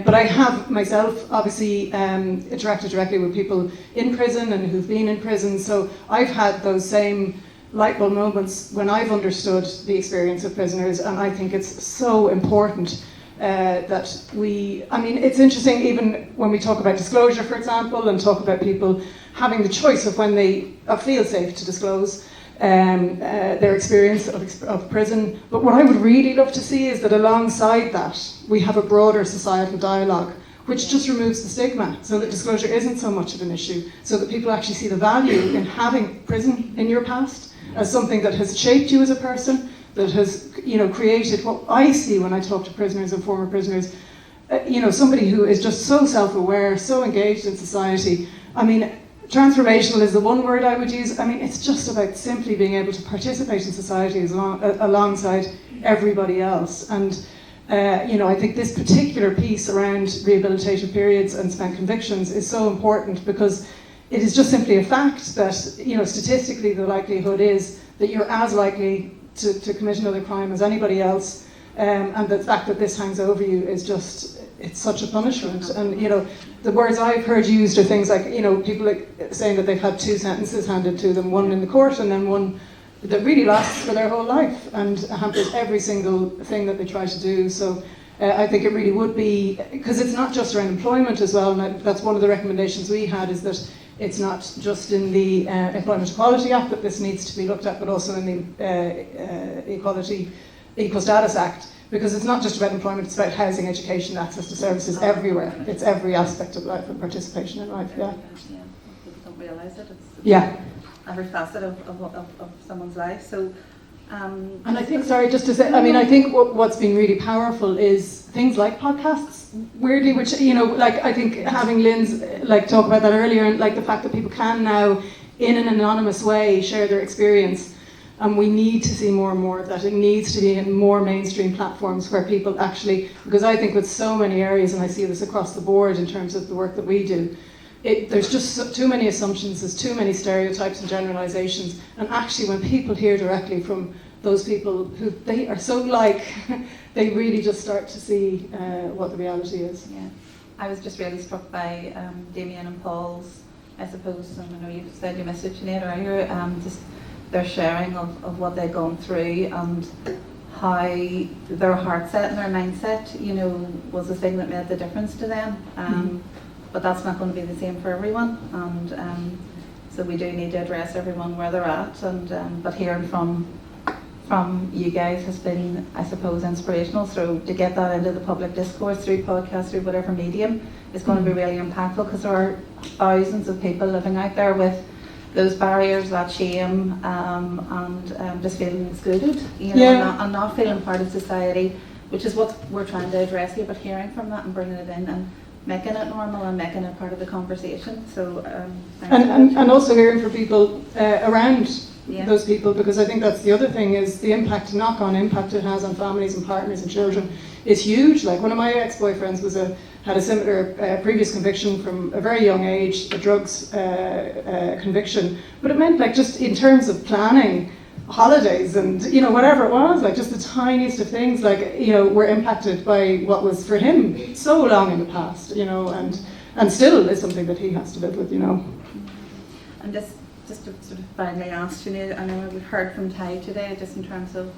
But I have myself obviously interacted directly with people in prison and who've been in prison. So I've had those same light bulb moments when I've understood the experience of prisoners, and I think it's so important that it's interesting even when we talk about disclosure, for example, and talk about people having the choice of when they feel safe to disclose their experience of prison. But what I would really love to see is that alongside that, we have a broader societal dialogue which just removes the stigma, so that disclosure isn't so much of an issue, so that people actually see the value in having prison in your past as something that has shaped you as a person, that has created what I see when I talk to prisoners and former prisoners, somebody who is just so self-aware, so engaged in society. I mean, transformational is the one word I would use. I mean, it's just about simply being able to participate in society alongside everybody else. And I think this particular piece around rehabilitative periods and spent convictions is so important, because it is just simply a fact that, statistically the likelihood is that you're as likely to commit another crime as anybody else, and the fact that this hangs over you is just, it's such a punishment. And, the words I've heard used are things like, people saying that they've had 2 sentences handed to them, one in the court and then one that really lasts for their whole life and hampers every single thing that they try to do. So I think it really would be, because it's not just around employment as well, and that's one of the recommendations we had, is that it's not just in the Employment Equality Act that this needs to be looked at, but also in the Equal Status Act, because it's not just about employment, it's about housing, education, access to services everywhere. It's every aspect of life and participation in life, yeah. Yeah, people don't realise it. It's Yeah. every facet of someone's life. So, and I think, sorry, just to say, I mean, I think what's been really powerful is things like podcasts, weirdly, which, you know, like, I think having Lynn's, like, talk about that earlier, and like the fact that people can now, in an anonymous way, share their experience. And we need to see more and more of that. It needs to be in more mainstream platforms where people actually, because I think with so many areas, and I see this across the board in terms of the work that we do, there's just too many assumptions, there's too many stereotypes and generalizations. And actually, when people hear directly from those people who they are so like, they really just start to see what the reality is. yeah, I was just really struck by Damien and Paul's, I suppose, and I know you've said your message, Sinéad, earlier, just their sharing of what they've gone through and how their heart set and their mindset, you know, was the thing that made the difference to them. But that's not going to be the same for everyone, and so we do need to address everyone where they're at. And but hearing from you guys has been, I suppose, inspirational. So to get that into the public discourse through podcasts, through whatever medium, is going to be really impactful, because there are thousands of people living out there with those barriers, that shame, and just feeling excluded, you know, and not feeling part of society, which is what we're trying to address here. But hearing from that and bringing it in and making it normal and making it part of the conversation. So and also hearing from people around yeah. those people, because I think that's the other thing, is the impact, knock-on impact it has on families and partners and children is huge. Like, one of my ex-boyfriends had a similar previous conviction from a very young age, a drugs conviction, but it meant, like, just in terms of planning holidays and, you know, whatever it was, like, just the tiniest of things, like, you know, were impacted by what was for him so long in the past, you know, and still is something that he has to live with, you know. And just to sort of finally ask Sinéad, I know we've heard from Htaik today, just in terms of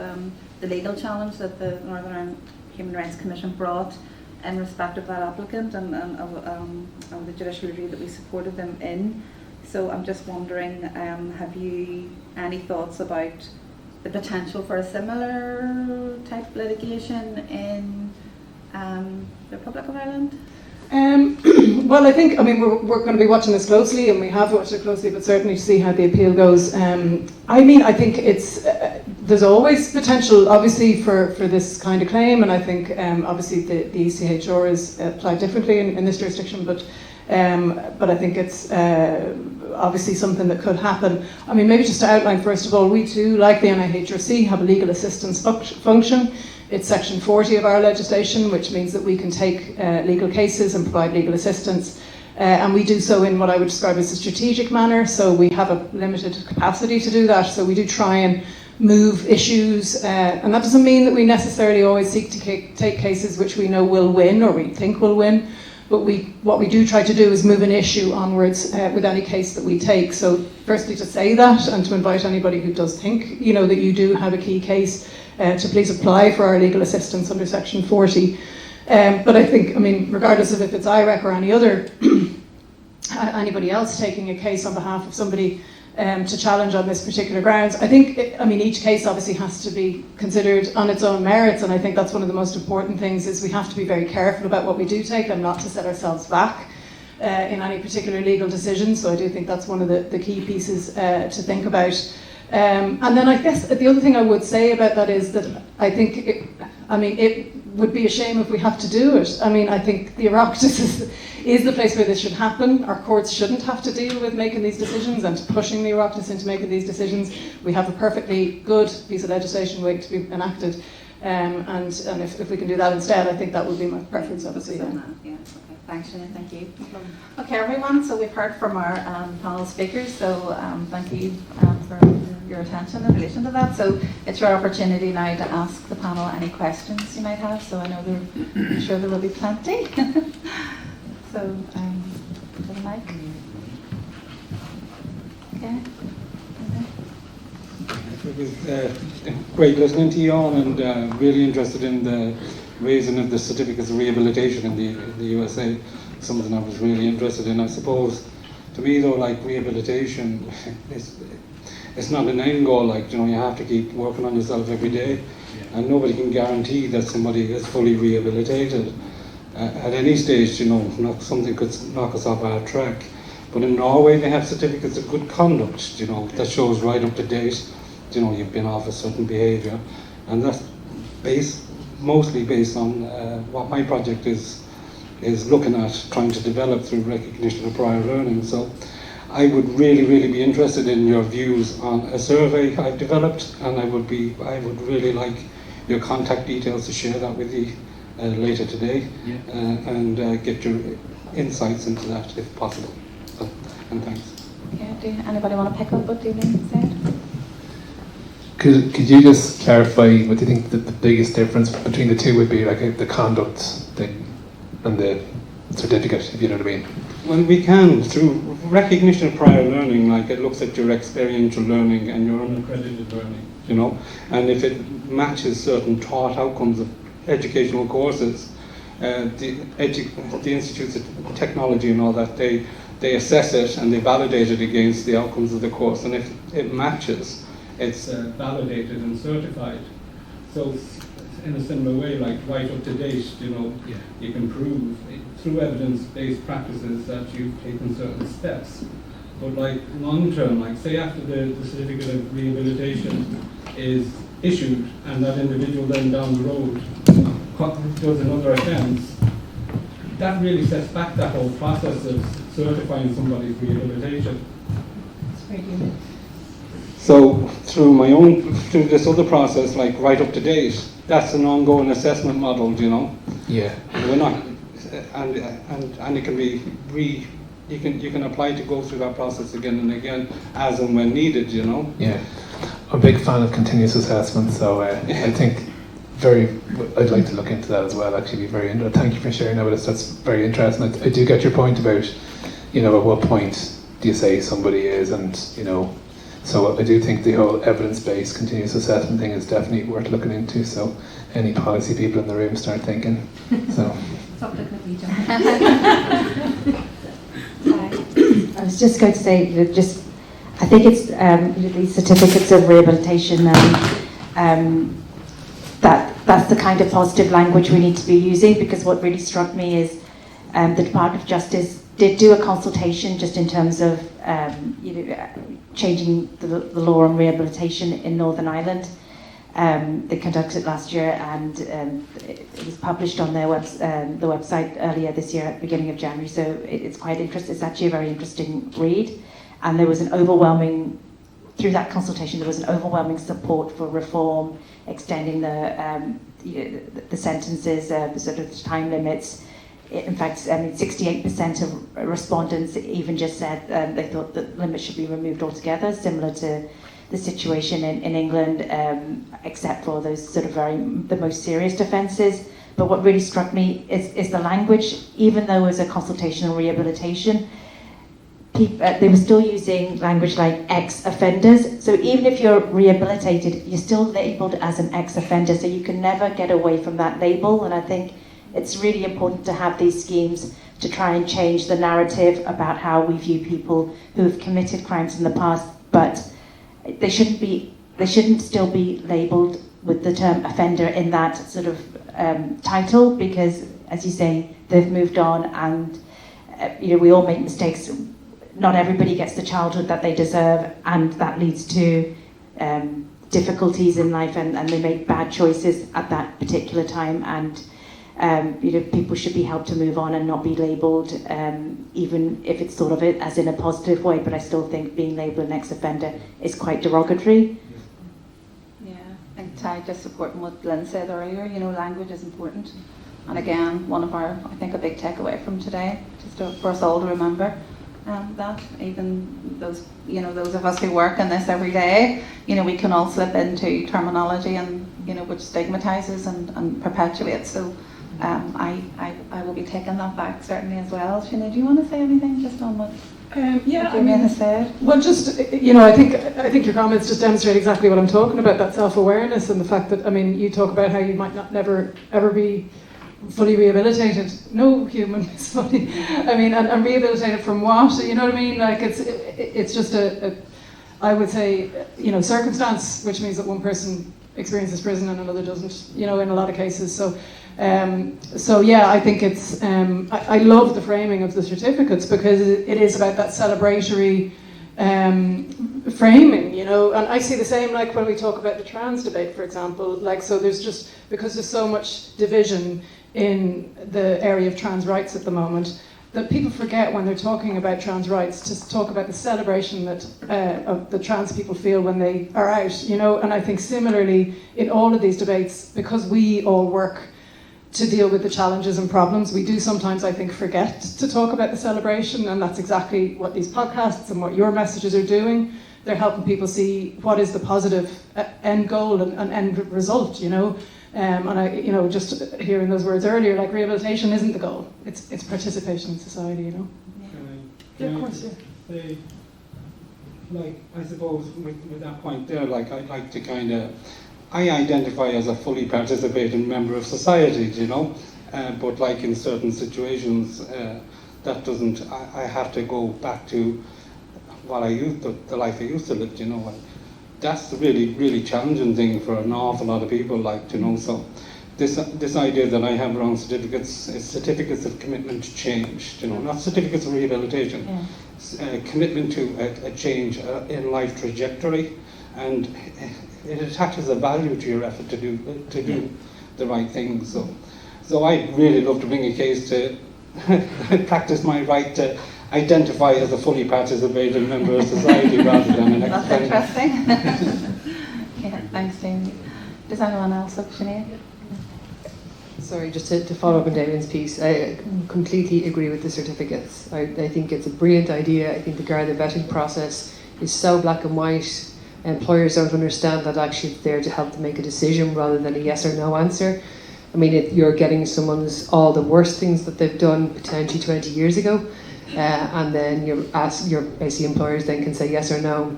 the legal challenge that the Northern Ireland Human Rights Commission brought in respect of that applicant and of the judicial review that we supported them in. So I'm just wondering, have you any thoughts about the potential for a similar type of litigation in the Republic of Ireland? Well, I think, I mean, we're going to be watching this closely, and we have watched it closely, but certainly to see how the appeal goes. I mean, I think it's there's always potential, obviously, for this kind of claim, and I think obviously the ECHR is applied differently in this jurisdiction, but I think it's obviously something that could happen. I mean, maybe just to outline, first of all, we too, like the NIACRO, have a legal assistance function. It's section 40 of our legislation, which means that we can take legal cases and provide legal assistance. And we do so in what I would describe as a strategic manner. So we have a limited capacity to do that. So we do try and move issues. And that doesn't mean that we necessarily always seek to take cases which we know will win or we think will win. But what we do try to do is move an issue onwards with any case that we take. So firstly, to say that, and to invite anybody who does think, you know, that you do have a key case, to please apply for our legal assistance under section 40. But I think, I mean, regardless of if it's IREC or any other, anybody else taking a case on behalf of somebody to challenge on this particular grounds, I think, each case obviously has to be considered on its own merits, and I think that's one of the most important things, is we have to be very careful about what we do take and not to set ourselves back in any particular legal decision. So I do think that's one of the key pieces to think about. And then I guess the other thing I would say about that is that I think, it would be a shame if we have to do it. I mean, I think the Oireachtas is the place where this should happen. Our courts shouldn't have to deal with making these decisions and pushing the Oireachtas into making these decisions. We have a perfectly good piece of legislation waiting to be enacted. And if we can do that instead, I think that would be my preference, obviously. Yeah. Okay. Thanks, Sinéad. Thank you. Okay, everyone. So we've heard from our panel speakers. So thank you for your attention in relation to that. So it's your opportunity now to ask the panel any questions you might have. So I know I'm sure there will be plenty. So to the mic. Okay. It was great listening to you all, and really interested in the raising of the certificates of rehabilitation in the USA. Something I was really interested in. I suppose, to me though, like rehabilitation, it's not an end goal. Like, you know, you have to keep working on yourself every day, and nobody can guarantee that somebody is fully rehabilitated at any stage. You know, something could knock us off our track. But in Norway, they have certificates of good conduct, you know, that shows right up to date, you know, you've been off a certain behaviour. And that's mostly based on what my project is looking at, trying to develop through recognition of prior learning. So I would really be interested in your views on a survey I've developed, and I would really like your contact details to share that with you later today, and get your insights into that if possible. So, and thanks. Yeah, do anybody want to pick up what Dean said? Could you just clarify what you think the biggest difference between the two would be, like the conduct thing and the certificate, if you know what I mean? Well, we can, through recognition of prior learning, like it looks at your experiential learning and your unaccredited learning, you know, and if it matches certain taught outcomes of educational courses, the institutes of technology and all that, they assess it and they validate it against the outcomes of the course, and if it matches, it's validated and certified. So in a similar way, like right up to date, you know, you can prove through evidence-based practices that you've taken certain steps. But like long term, like say after the certificate of rehabilitation is issued and that individual then down the road does another offence, that really sets back that whole process of certifying somebody's rehabilitation. It's very good. So through this other process, like right up to date, that's an ongoing assessment model, you know. Yeah. We're not, and it can be you can apply to go through that process again and again as and when needed, you know. Yeah. I'm a big fan of continuous assessment, so I think I'd like to look into that as well. Actually, be very interesting. Thank you for sharing that with us. That's very interesting. I do get your point about, you know, at what point do you say somebody is, and you know. So I do think the whole evidence-based continuous assessment thing is definitely worth looking into. So any policy people in the room start thinking. So. Stop looking at me, John. I was just going to say, you know, I think it's these certificates of rehabilitation. That's the kind of positive language we need to be using, because what really struck me is the Department of Justice did do a consultation just in terms of changing the law on rehabilitation in Northern Ireland. They conducted it last year, and it was published on their the website earlier this year at the beginning of January. So it's quite interesting. It's actually a very interesting read, and there was through that consultation there was an overwhelming support for reform, extending the sentences, the sort of time limits. In fact, 68% of respondents even just said they thought that limits should be removed altogether, similar to the situation in England, except for those sort of the most serious offences. But what really struck me is the language. Even though it was a consultation on rehabilitation, they were still using language like ex-offenders. So even if you're rehabilitated, you're still labelled as an ex-offender, so you can never get away from that label. And I think it's really important to have these schemes to try and change the narrative about how we view people who have committed crimes in the past, but they shouldn't still be labelled with the term offender in that sort of title, because, as you say, they've moved on, and we all make mistakes. Not everybody gets the childhood that they deserve, and that leads to difficulties in life, and they make bad choices at that particular time, and people should be helped to move on and not be labelled, even if it's sort of it as in a positive way. But I still think being labelled an ex-offender is quite derogatory. Yeah, I think Ty, just supporting what Lynn said earlier, language is important. And again, I think a big takeaway from today, just for us all to remember that even those of us who work in this every day, we can all slip into terminology and which stigmatizes and perpetuates. So I will be taking that back certainly as well. Sinéad, do you want to say anything just on what Yeah, What Damien has said. well, just I think your comments just demonstrate exactly what I'm talking about. That self-awareness and the fact that you talk about how you might not never ever be fully rehabilitated. No human is fully. And rehabilitated from what? You know what I mean? Like it's just I would say circumstance, which means that one person experiences prison and another doesn't. In a lot of cases. So yeah, I think it's. I love the framing of the certificates because it is about that celebratory framing, and I see the same like when we talk about the trans debate, for example. Like, so because there's so much division in the area of trans rights at the moment, that people forget when they're talking about trans rights to talk about the celebration that of the trans people feel when they are out, And I think similarly in all of these debates, because we all work to deal with the challenges and problems, we do sometimes, I think, forget to talk about the celebration, and that's exactly what these podcasts and what your messages are doing. They're helping people see what is the positive end goal and end result, And I, just hearing those words earlier, like rehabilitation isn't the goal; it's participation in society, Can of I course, say, like, I suppose with that point there, like, I'd like to I identify as a fully participating member of society, but like in certain situations, that doesn't, I have to go back to what the life I used to live, and that's the really, really challenging thing for an awful lot of people, so this idea that I have around certificates is certificates of commitment to change, not certificates of rehabilitation, commitment to a change in life trajectory, and it attaches a value to your effort to do the right thing. So I'd really love to bring a case to practice my right to identify as a fully participating member of society rather than an extended. That's interesting. Yeah, thanks, Jamie. Does anyone else have Sinead? Sorry, just to follow up on Damien's piece, I completely agree with the certificates. I think it's a brilliant idea. I think the Garda vetting process is so black and white. Employers don't understand that actually it's there to help them make a decision rather than a yes or no answer. You're getting someone's all the worst things that they've done potentially 20 years ago, and then your basically employers then can say yes or no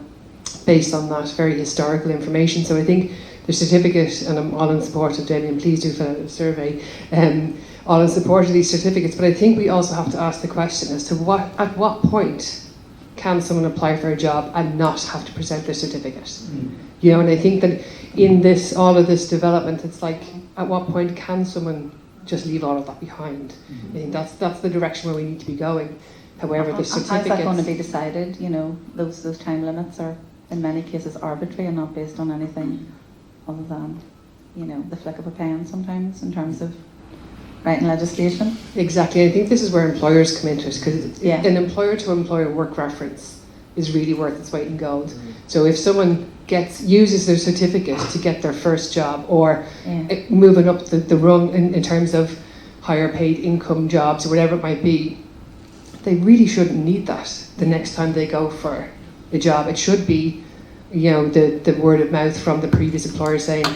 based on that very historical information. So I think the certificate, and I'm all in support of Damien, please do fill out a survey, all in support of these certificates, but I think we also have to ask the question as to at what point can someone apply for a job and not have to present their certificate? And I think that in all of this development, it's like, at what point can someone just leave all of that behind? I think that's the direction where we need to be going. However, the certificates... How's that going to be decided? Those time limits are in many cases arbitrary and not based on anything other than, the flick of a pen sometimes in terms of writing legislation. Exactly. I think this is where employers come into it, because an employer-to-employer work reference is really worth its weight in gold. So if someone uses their certificate to get their first job, or moving up the rung in terms of higher paid income jobs or whatever it might be, they really shouldn't need that the next time they go for a job. It should be, the word of mouth from the previous employer saying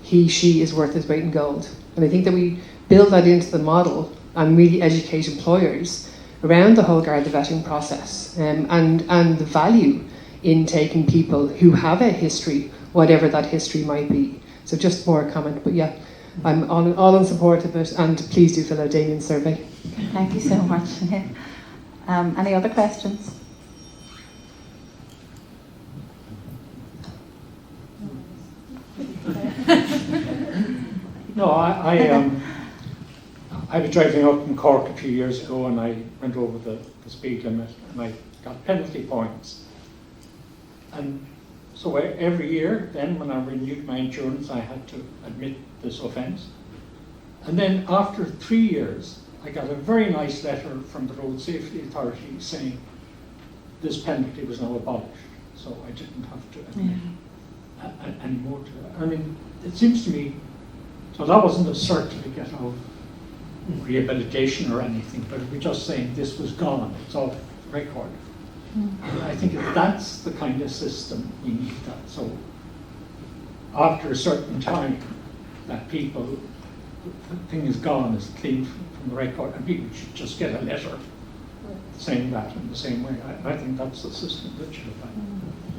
she is worth his weight in gold. And I think that we build that into the model and really educate employers around the whole Garda vetting process, and the value in taking people who have a history, whatever that history might be. So just more a comment, but yeah, I'm all in support of it, and please do fill out Damien's survey. Thank you so much. Any other questions? No, I was driving up in Cork a few years ago, and I went over the speed limit, and I got penalty points. And so every year, then when I renewed my insurance, I had to admit this offence. And then after 3 years, I got a very nice letter from the Road Safety Authority saying this penalty was now abolished, so I didn't have to admit anymore to it. I mean, it seems to me, so that wasn't a certificate of rehabilitation or anything, but it was just saying this was gone, it's off the record. I think that's the kind of system we need. That so after a certain time, that people, the thing is gone, is clean from the record, and people should just get a letter saying that in the same way. I think that's the system that should apply.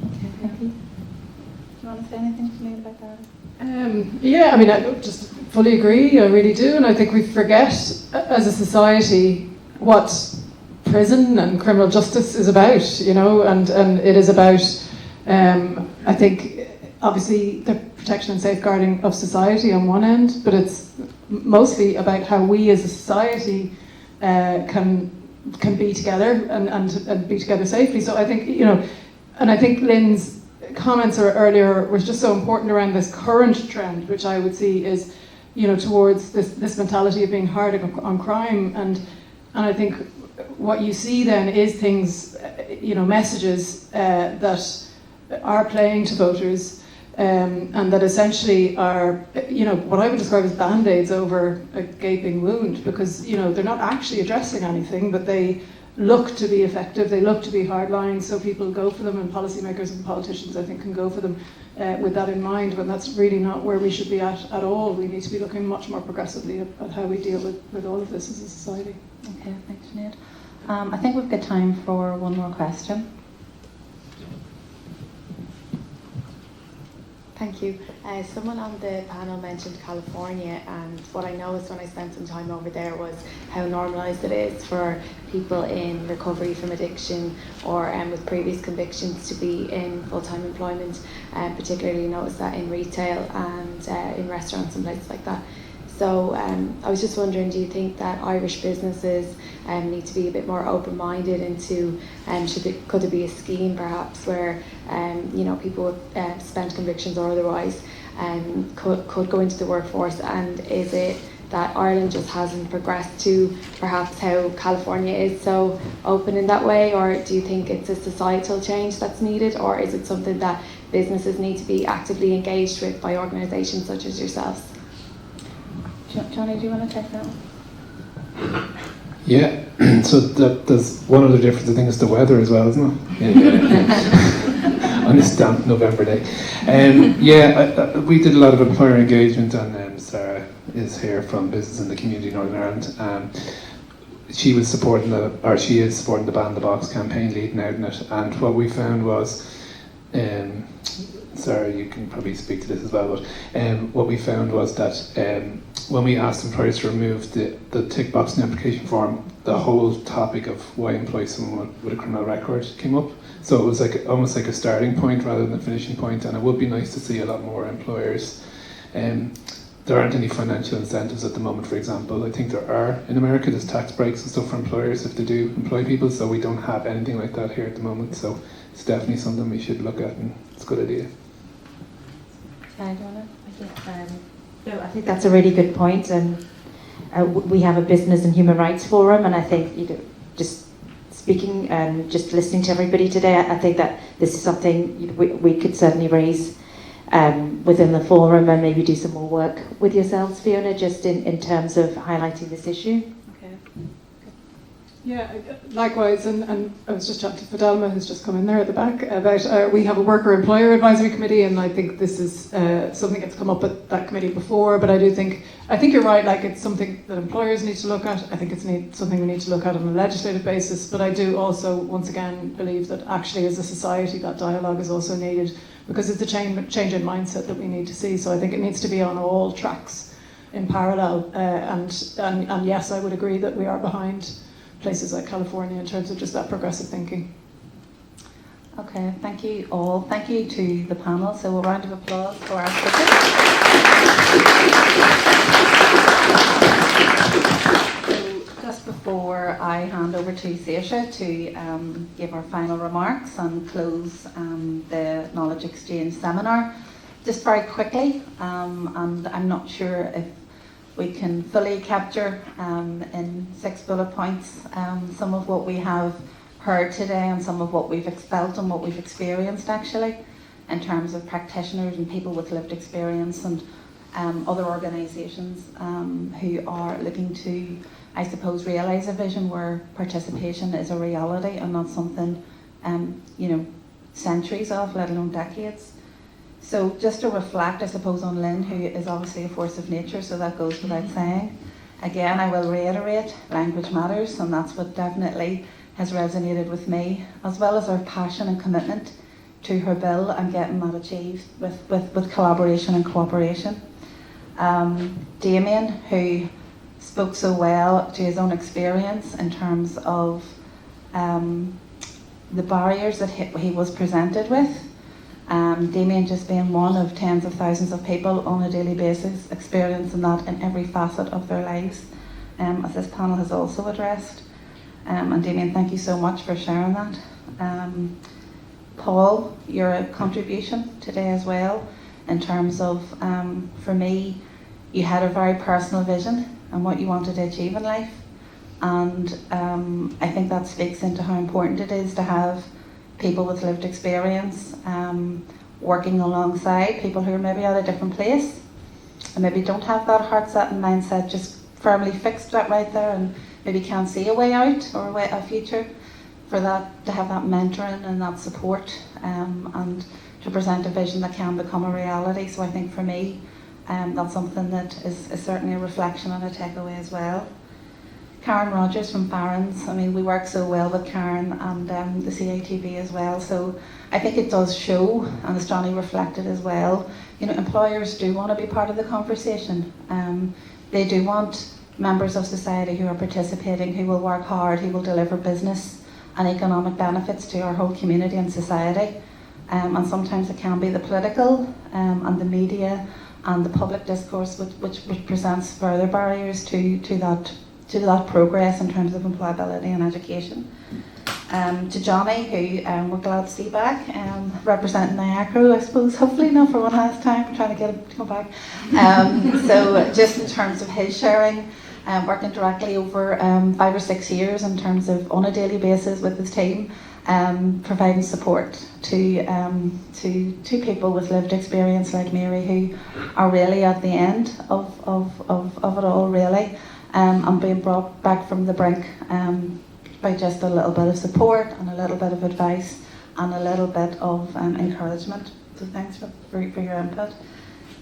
Okay, thank you. Do you want to say anything to me about that? Yeah, I mean, I just fully agree, I really do, and I think we forget as a society what prison and criminal justice is about, you know, and it is about, I think, obviously the protection and safeguarding of society on one end, but it's mostly about how we as a society can be together and be together safely. So I think, you know, and I think Lynn's comments earlier were just so important around this current trend, which I would see is, you know, towards this mentality of being hard on crime, and I think what you see then is things, you know, messages that are playing to voters, and that essentially are, you know, what I would describe as band-aids over a gaping wound, because, you know, they're not actually addressing anything, but they look to be effective, they look to be hardline, so people go for them, and policymakers and politicians, I think, can go for them with that in mind, when that's really not where we should be at all. We need to be looking much more progressively at how we deal with all of this as a society. Okay, thanks, Sinead. I think we've got time for one more question. Thank you. Someone on the panel mentioned California, and what I noticed when I spent some time over there was how normalised it is for people in recovery from addiction or with previous convictions to be in full-time employment. Particularly noticed that in retail and in restaurants and places like that. So I was just wondering, do you think that Irish businesses need to be a bit more open-minded into, could there be a scheme perhaps where you know, people with spent convictions or otherwise could go into the workforce, and is it that Ireland just hasn't progressed to perhaps how California is so open in that way, or do you think it's a societal change that's needed, or is it something that businesses need to be actively engaged with by organisations such as yourselves? Jonny, do you want to take that one? Yeah, so there's one other difference, I think it's the weather as well, isn't it? Yeah. On this damp November day. We did a lot of employer engagement, and Sarah is here from Business in the Community in Northern Ireland. She was supporting she is supporting the Ban the Box campaign, leading out in it, and what we found was, Sarah, you can probably speak to this as well, but what we found was that when we asked employers to remove the tick box in the application form, the whole topic of why employ someone with a criminal record came up. So it was like almost like a starting point rather than a finishing point, and it would be nice to see a lot more employers. There aren't any financial incentives at the moment, for example. I think there are in America. There's tax breaks and stuff for employers if they do employ people, so we don't have anything like that here at the moment. So it's definitely something we should look at, and it's a good idea. No, I think that's a really good point, and we have a business and human rights forum, and I think, you know, just speaking and just listening to everybody today, I think that this is something we could certainly raise within the forum, and maybe do some more work with yourselves, Fiona, just in terms of highlighting this issue. Okay. Yeah, likewise, and I was just chatting to Fidelma, who's just come in there at the back, about we have a worker-employer advisory committee, and I think this is something that's come up at that committee before, but I think you're right, like it's something that employers need to look at. I think it's something we need to look at on a legislative basis, but I do also, once again, believe that actually as a society that dialogue is also needed, because it's a change in mindset that we need to see, so I think it needs to be on all tracks in parallel, and yes, I would agree that we are behind places like California in terms of just that progressive thinking. Okay, thank you all. Thank you to the panel. So a round of applause for our speakers. So just before I hand over to Saoirse to give our final remarks and close the Knowledge Exchange seminar, just very quickly, and I'm not sure if we can fully capture in 6 bullet points some of what we have heard today and some of what we've felt and what we've experienced actually in terms of practitioners and people with lived experience and other organisations who are looking to, I suppose, realise a vision where participation is a reality and not something centuries of, let alone decades. So just to reflect, I suppose, on Lynn, who is obviously a force of nature, so that goes without saying. Again, I will reiterate, language matters, and that's what definitely has resonated with me, as well as her passion and commitment to her bill and getting that achieved with collaboration and cooperation. Damien, who spoke so well to his own experience in terms of the barriers that he was presented with. Damien just being one of tens of thousands of people on a daily basis experiencing that in every facet of their lives, as this panel has also addressed. And Damien, thank you so much for sharing that. Paul, your contribution today as well, in terms of, for me, you had a very personal vision and what you wanted to achieve in life. And I think that speaks into how important it is to have people with lived experience working alongside people who are maybe at a different place and maybe don't have that heart set and mindset just firmly fixed right there and maybe can't see a way out or a future, for that to have that mentoring and that support and to present a vision that can become a reality. So I think for me, that's something that is certainly a reflection and a takeaway as well. Karen Rogers from Barron's, I mean, we work so well with Karen and the CATB as well, so I think it does show, and as Jonny reflected as well, you know, employers do want to be part of the conversation. They do want members of society who are participating, who will work hard, who will deliver business and economic benefits to our whole community and society. And sometimes it can be the political and the media and the public discourse which presents further barriers to that progress in terms of employability and education. To Jonny, who we're glad to see back, representing NIACRO, I suppose, hopefully not for one last time, we're trying to get him to come back. So just in terms of his sharing, working directly over 5 or 6 years in terms of on a daily basis with his team, providing support to people with lived experience like Mary, who are really at the end of it all, really, and being brought back from the brink by just a little bit of support and a little bit of advice and a little bit of encouragement. So thanks for your input.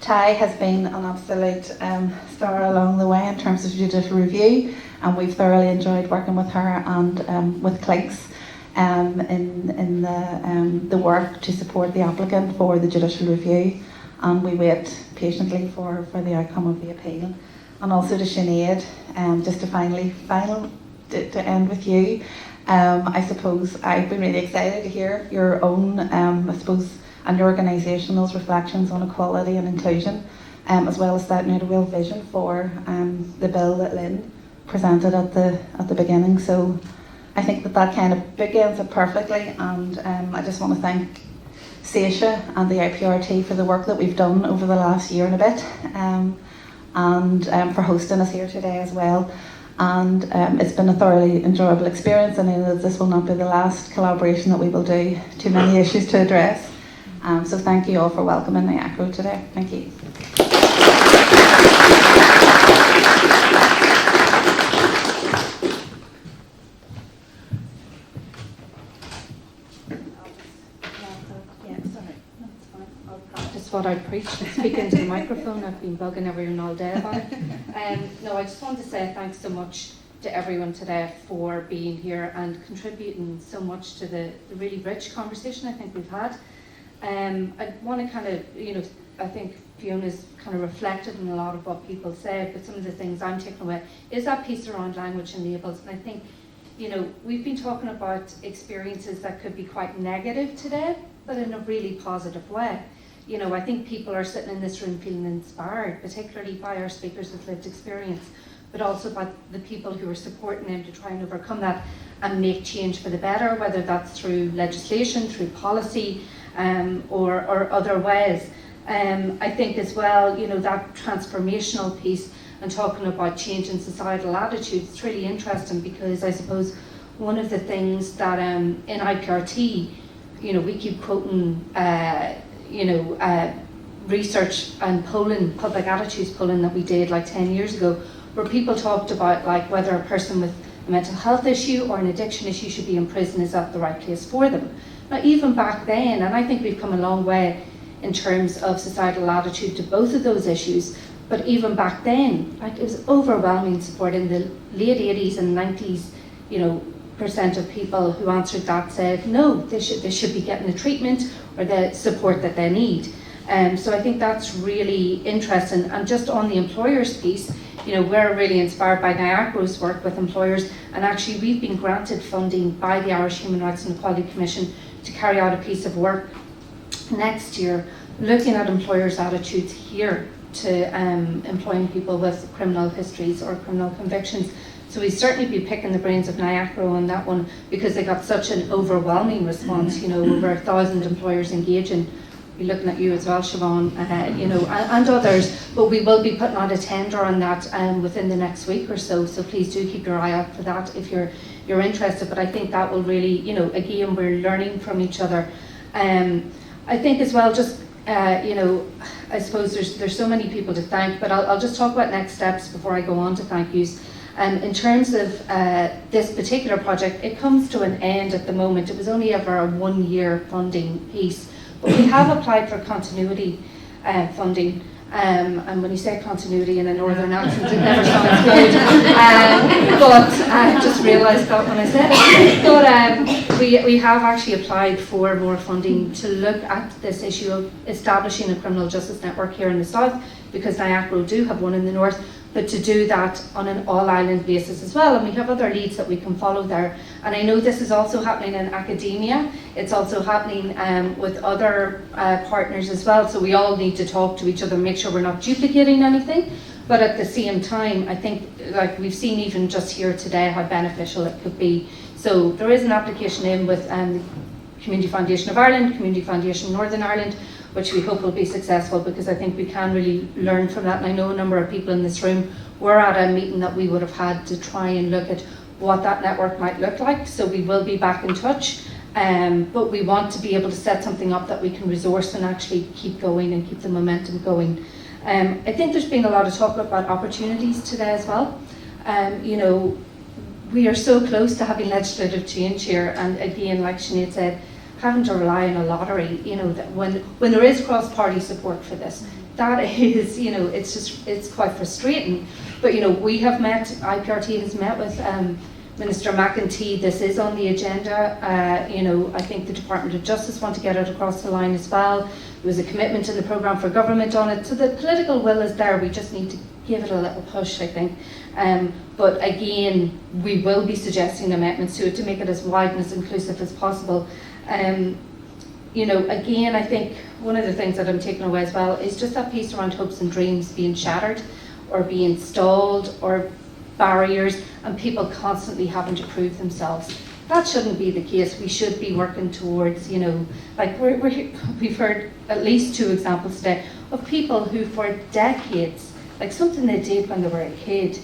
Ty has been an absolute star along the way in terms of judicial review, and we've thoroughly enjoyed working with her and with Clinks in the work to support the applicant for the judicial review, and we wait patiently for the outcome of the appeal. And also to Sinéad, just to end with you, I suppose I've been really excited to hear your own, I suppose, and your organisational's reflections on equality and inclusion, as well as setting out a real vision for the bill that Lynn presented at the beginning. So I think that kind of bookends it perfectly, and I just want to thank Saoirse and the IPRT for the work that we've done over the last year and a bit, and for hosting us here today as well. And it's been a thoroughly enjoyable experience, and I know that this will not be the last collaboration that we will do. Too many issues to address. So thank you all for welcoming NIACRO today. Thank you. Just what I'd preach and speak into the microphone. I've been bugging everyone all day about it. No, I just want to say thanks so much to everyone today for being here and contributing so much to the really rich conversation I think we've had. I want to kind of, I think Fiona's kind of reflected on a lot of what people said, but some of the things I'm taking away is that piece around language and labels. And I think, we've been talking about experiences that could be quite negative today, but in a really positive way. I think people are sitting in this room feeling inspired, particularly by our speakers with lived experience, but also by the people who are supporting them to try and overcome that and make change for the better, whether that's through legislation, through policy, or other ways. I think as well, that transformational piece and talking about change in societal attitudes, it's really interesting because I suppose one of the things that in IPRT, we keep quoting, research and polling, public attitudes polling that we did like 10 years ago, where people talked about like whether a person with a mental health issue or an addiction issue should be in prison, is that the right place for them? Now even back then, and I think we've come a long way in terms of societal attitude to both of those issues, but even back then, like, it was overwhelming support in the late 80s and 90s, of people who answered that said no, they should be getting the treatment or the support that they need. So I think that's really interesting. And just on the employers piece, we're really inspired by NIACRO's work with employers, and actually we've been granted funding by the Irish Human Rights and Equality Commission to carry out a piece of work next year looking at employers' attitudes here to employing people with criminal histories or criminal convictions. So we'd certainly be picking the brains of NIACRO on that one, because they got such an overwhelming response, over 1,000 employers engaging. We're looking at you as well, Siobhan, and others, but we will be putting out a tender on that within the next week or so, so please do keep your eye out for that if you're interested. But I think that will really, again, we're learning from each other. I think as well, just I suppose there's so many people to thank, but I'll just talk about next steps before I go on to thank yous. In terms of this particular project, it comes to an end at the moment. It was only ever a 1-year funding piece, but we have applied for continuity funding. And when you say continuity in a northern accent, it never sounds good. But I just realised that when I said it. But we have actually applied for more funding to look at this issue of establishing a criminal justice network here in the south, because NIACRO do have one in the north, but to do that on an all-island basis as well. And we have other leads that we can follow there. And I know this is also happening in academia. It's also happening with other partners as well. So we all need to talk to each other, make sure we're not duplicating anything. But at the same time, I think, like we've seen even just here today, how beneficial it could be. So there is an application in with the Community Foundation of Ireland, Community Foundation Northern Ireland, which we hope will be successful, because I think we can really learn from that. And I know a number of people in this room were at a meeting that we would have had to try and look at what that network might look like. So we will be back in touch, but we want to be able to set something up that we can resource and actually keep going and keep the momentum going. I think there's been a lot of talk about opportunities today as well. We are so close to having legislative change here, and again, like Sinéad said, having to rely on a lottery, that when there is cross-party support for this, that is, it's quite frustrating. But we have met, IPRT has met with Minister McEntee. This is on the agenda. I think the Department of Justice want to get it across the line as well. There was a commitment in the programme for government on it, so the political will is there. We just need to give it a little push, I think. But again, we will be suggesting amendments to it to make it as wide and as inclusive as possible. Again, I think one of the things that I'm taking away as well is just that piece around hopes and dreams being shattered or being stalled, or barriers, and people constantly having to prove themselves. That shouldn't be the case. We should be working towards, we've heard at least 2 examples today of people who for decades, like something they did when they were a kid,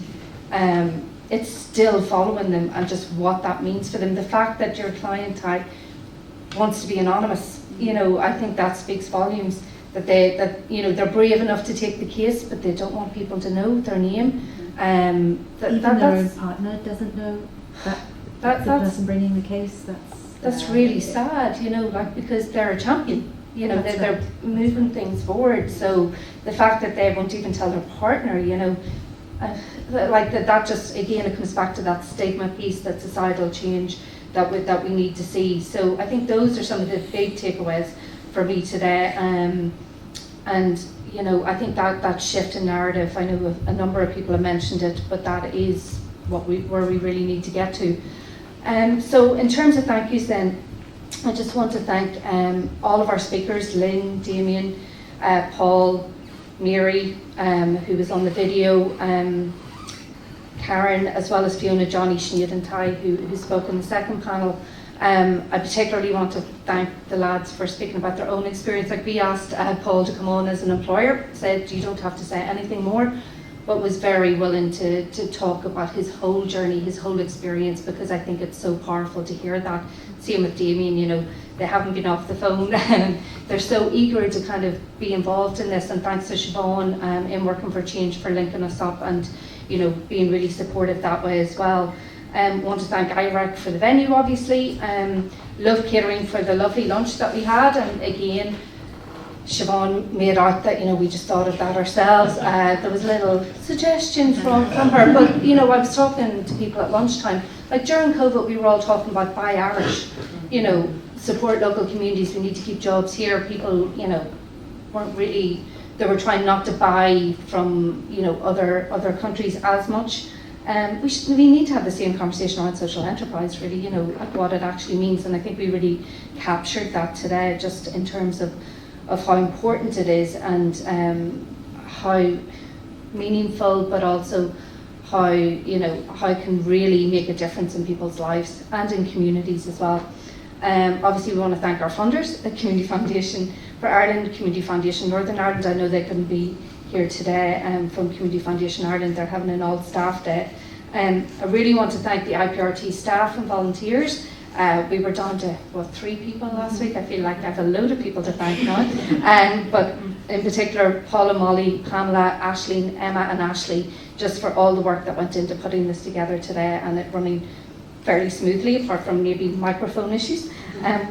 it's still following them, and just what that means for them. The fact that your client wants to be anonymous, I think that speaks volumes. That they're brave enough to take the case, but they don't want people to know their name. Even their own partner doesn't know that the person bringing the case. That's really sad, because they're a champion. They're moving things forward. So the fact that they won't even tell their partner, that just, again, it comes back to that stigma piece, that societal change that we need to see. So I think those are some of the big takeaways for me today. I think that shift in narrative, I know a number of people have mentioned it, but that is where we really need to get to. So in terms of thank yous then, I just want to thank all of our speakers, Lynn, Damien, Paul, Mary, who was on the video, Karen, as well as Fiona, Jonny, Sinéad and Htaik, who spoke in the second panel. I particularly want to thank the lads for speaking about their own experience. Like, we asked Paul to come on as an employer, said you don't have to say anything more, but was very willing to talk about his whole journey, his whole experience, because I think it's so powerful to hear that. Same with Damien, they haven't been off the phone. They're so eager to kind of be involved in this, and thanks to Siobhan in Working for Change for linking us up and being really supportive that way as well. Want to thank IREC for the venue, obviously. Love Catering for the lovely lunch that we had, and again, Siobhan made out that we just thought of that ourselves. There was a little suggestion from her, but I was talking to people at lunchtime, like during COVID, we were all talking about buy Irish, you know, support local communities, we need to keep jobs here. People, you know, weren't really, they were trying not to buy from, you know, other countries as much. We need to have the same conversation around social enterprise, really, you know, what it actually means. And I think we really captured that today, just in terms of how important it is, and how meaningful, but also how, you know, how it can really make a difference in people's lives and in communities as well. Obviously we want to thank our funders, the Community Foundation for Ireland, Community Foundation Northern Ireland. I know they couldn't be here today from Community Foundation Ireland. They're having an all staff day. I really want to thank the IPRT staff and volunteers. We were down to, 3 people last week. I feel like I have a load of people to thank now. But in particular, Paula, Molly, Pamela, Aisling, Emma and Ashley, just for all the work that went into putting this together today, and it running fairly smoothly, apart from maybe microphone issues,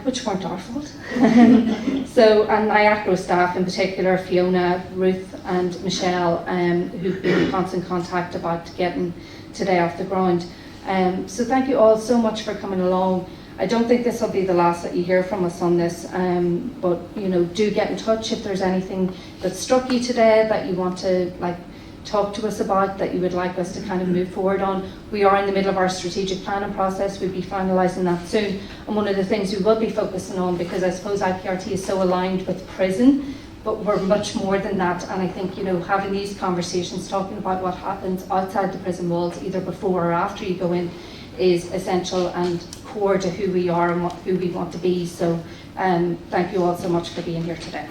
which weren't our fault. And NIACRO staff, in particular, Fiona, Ruth and Michelle, who've been in constant contact about getting today off the ground. So thank you all so much for coming along. I don't think this will be the last that you hear from us on this, but you know, do get in touch if there's anything that struck you today that you want to talk to us about, that you would like us to kind of move forward on. We are in the middle of our strategic planning process. We'll be finalising that soon. And one of the things we will be focusing on, because I suppose IPRT is so aligned with prison, but we're much more than that. And I think, you know, having these conversations, talking about what happens outside the prison walls, either before or after you go in, is essential and core to who we are and who we want to be. So thank you all so much for being here today.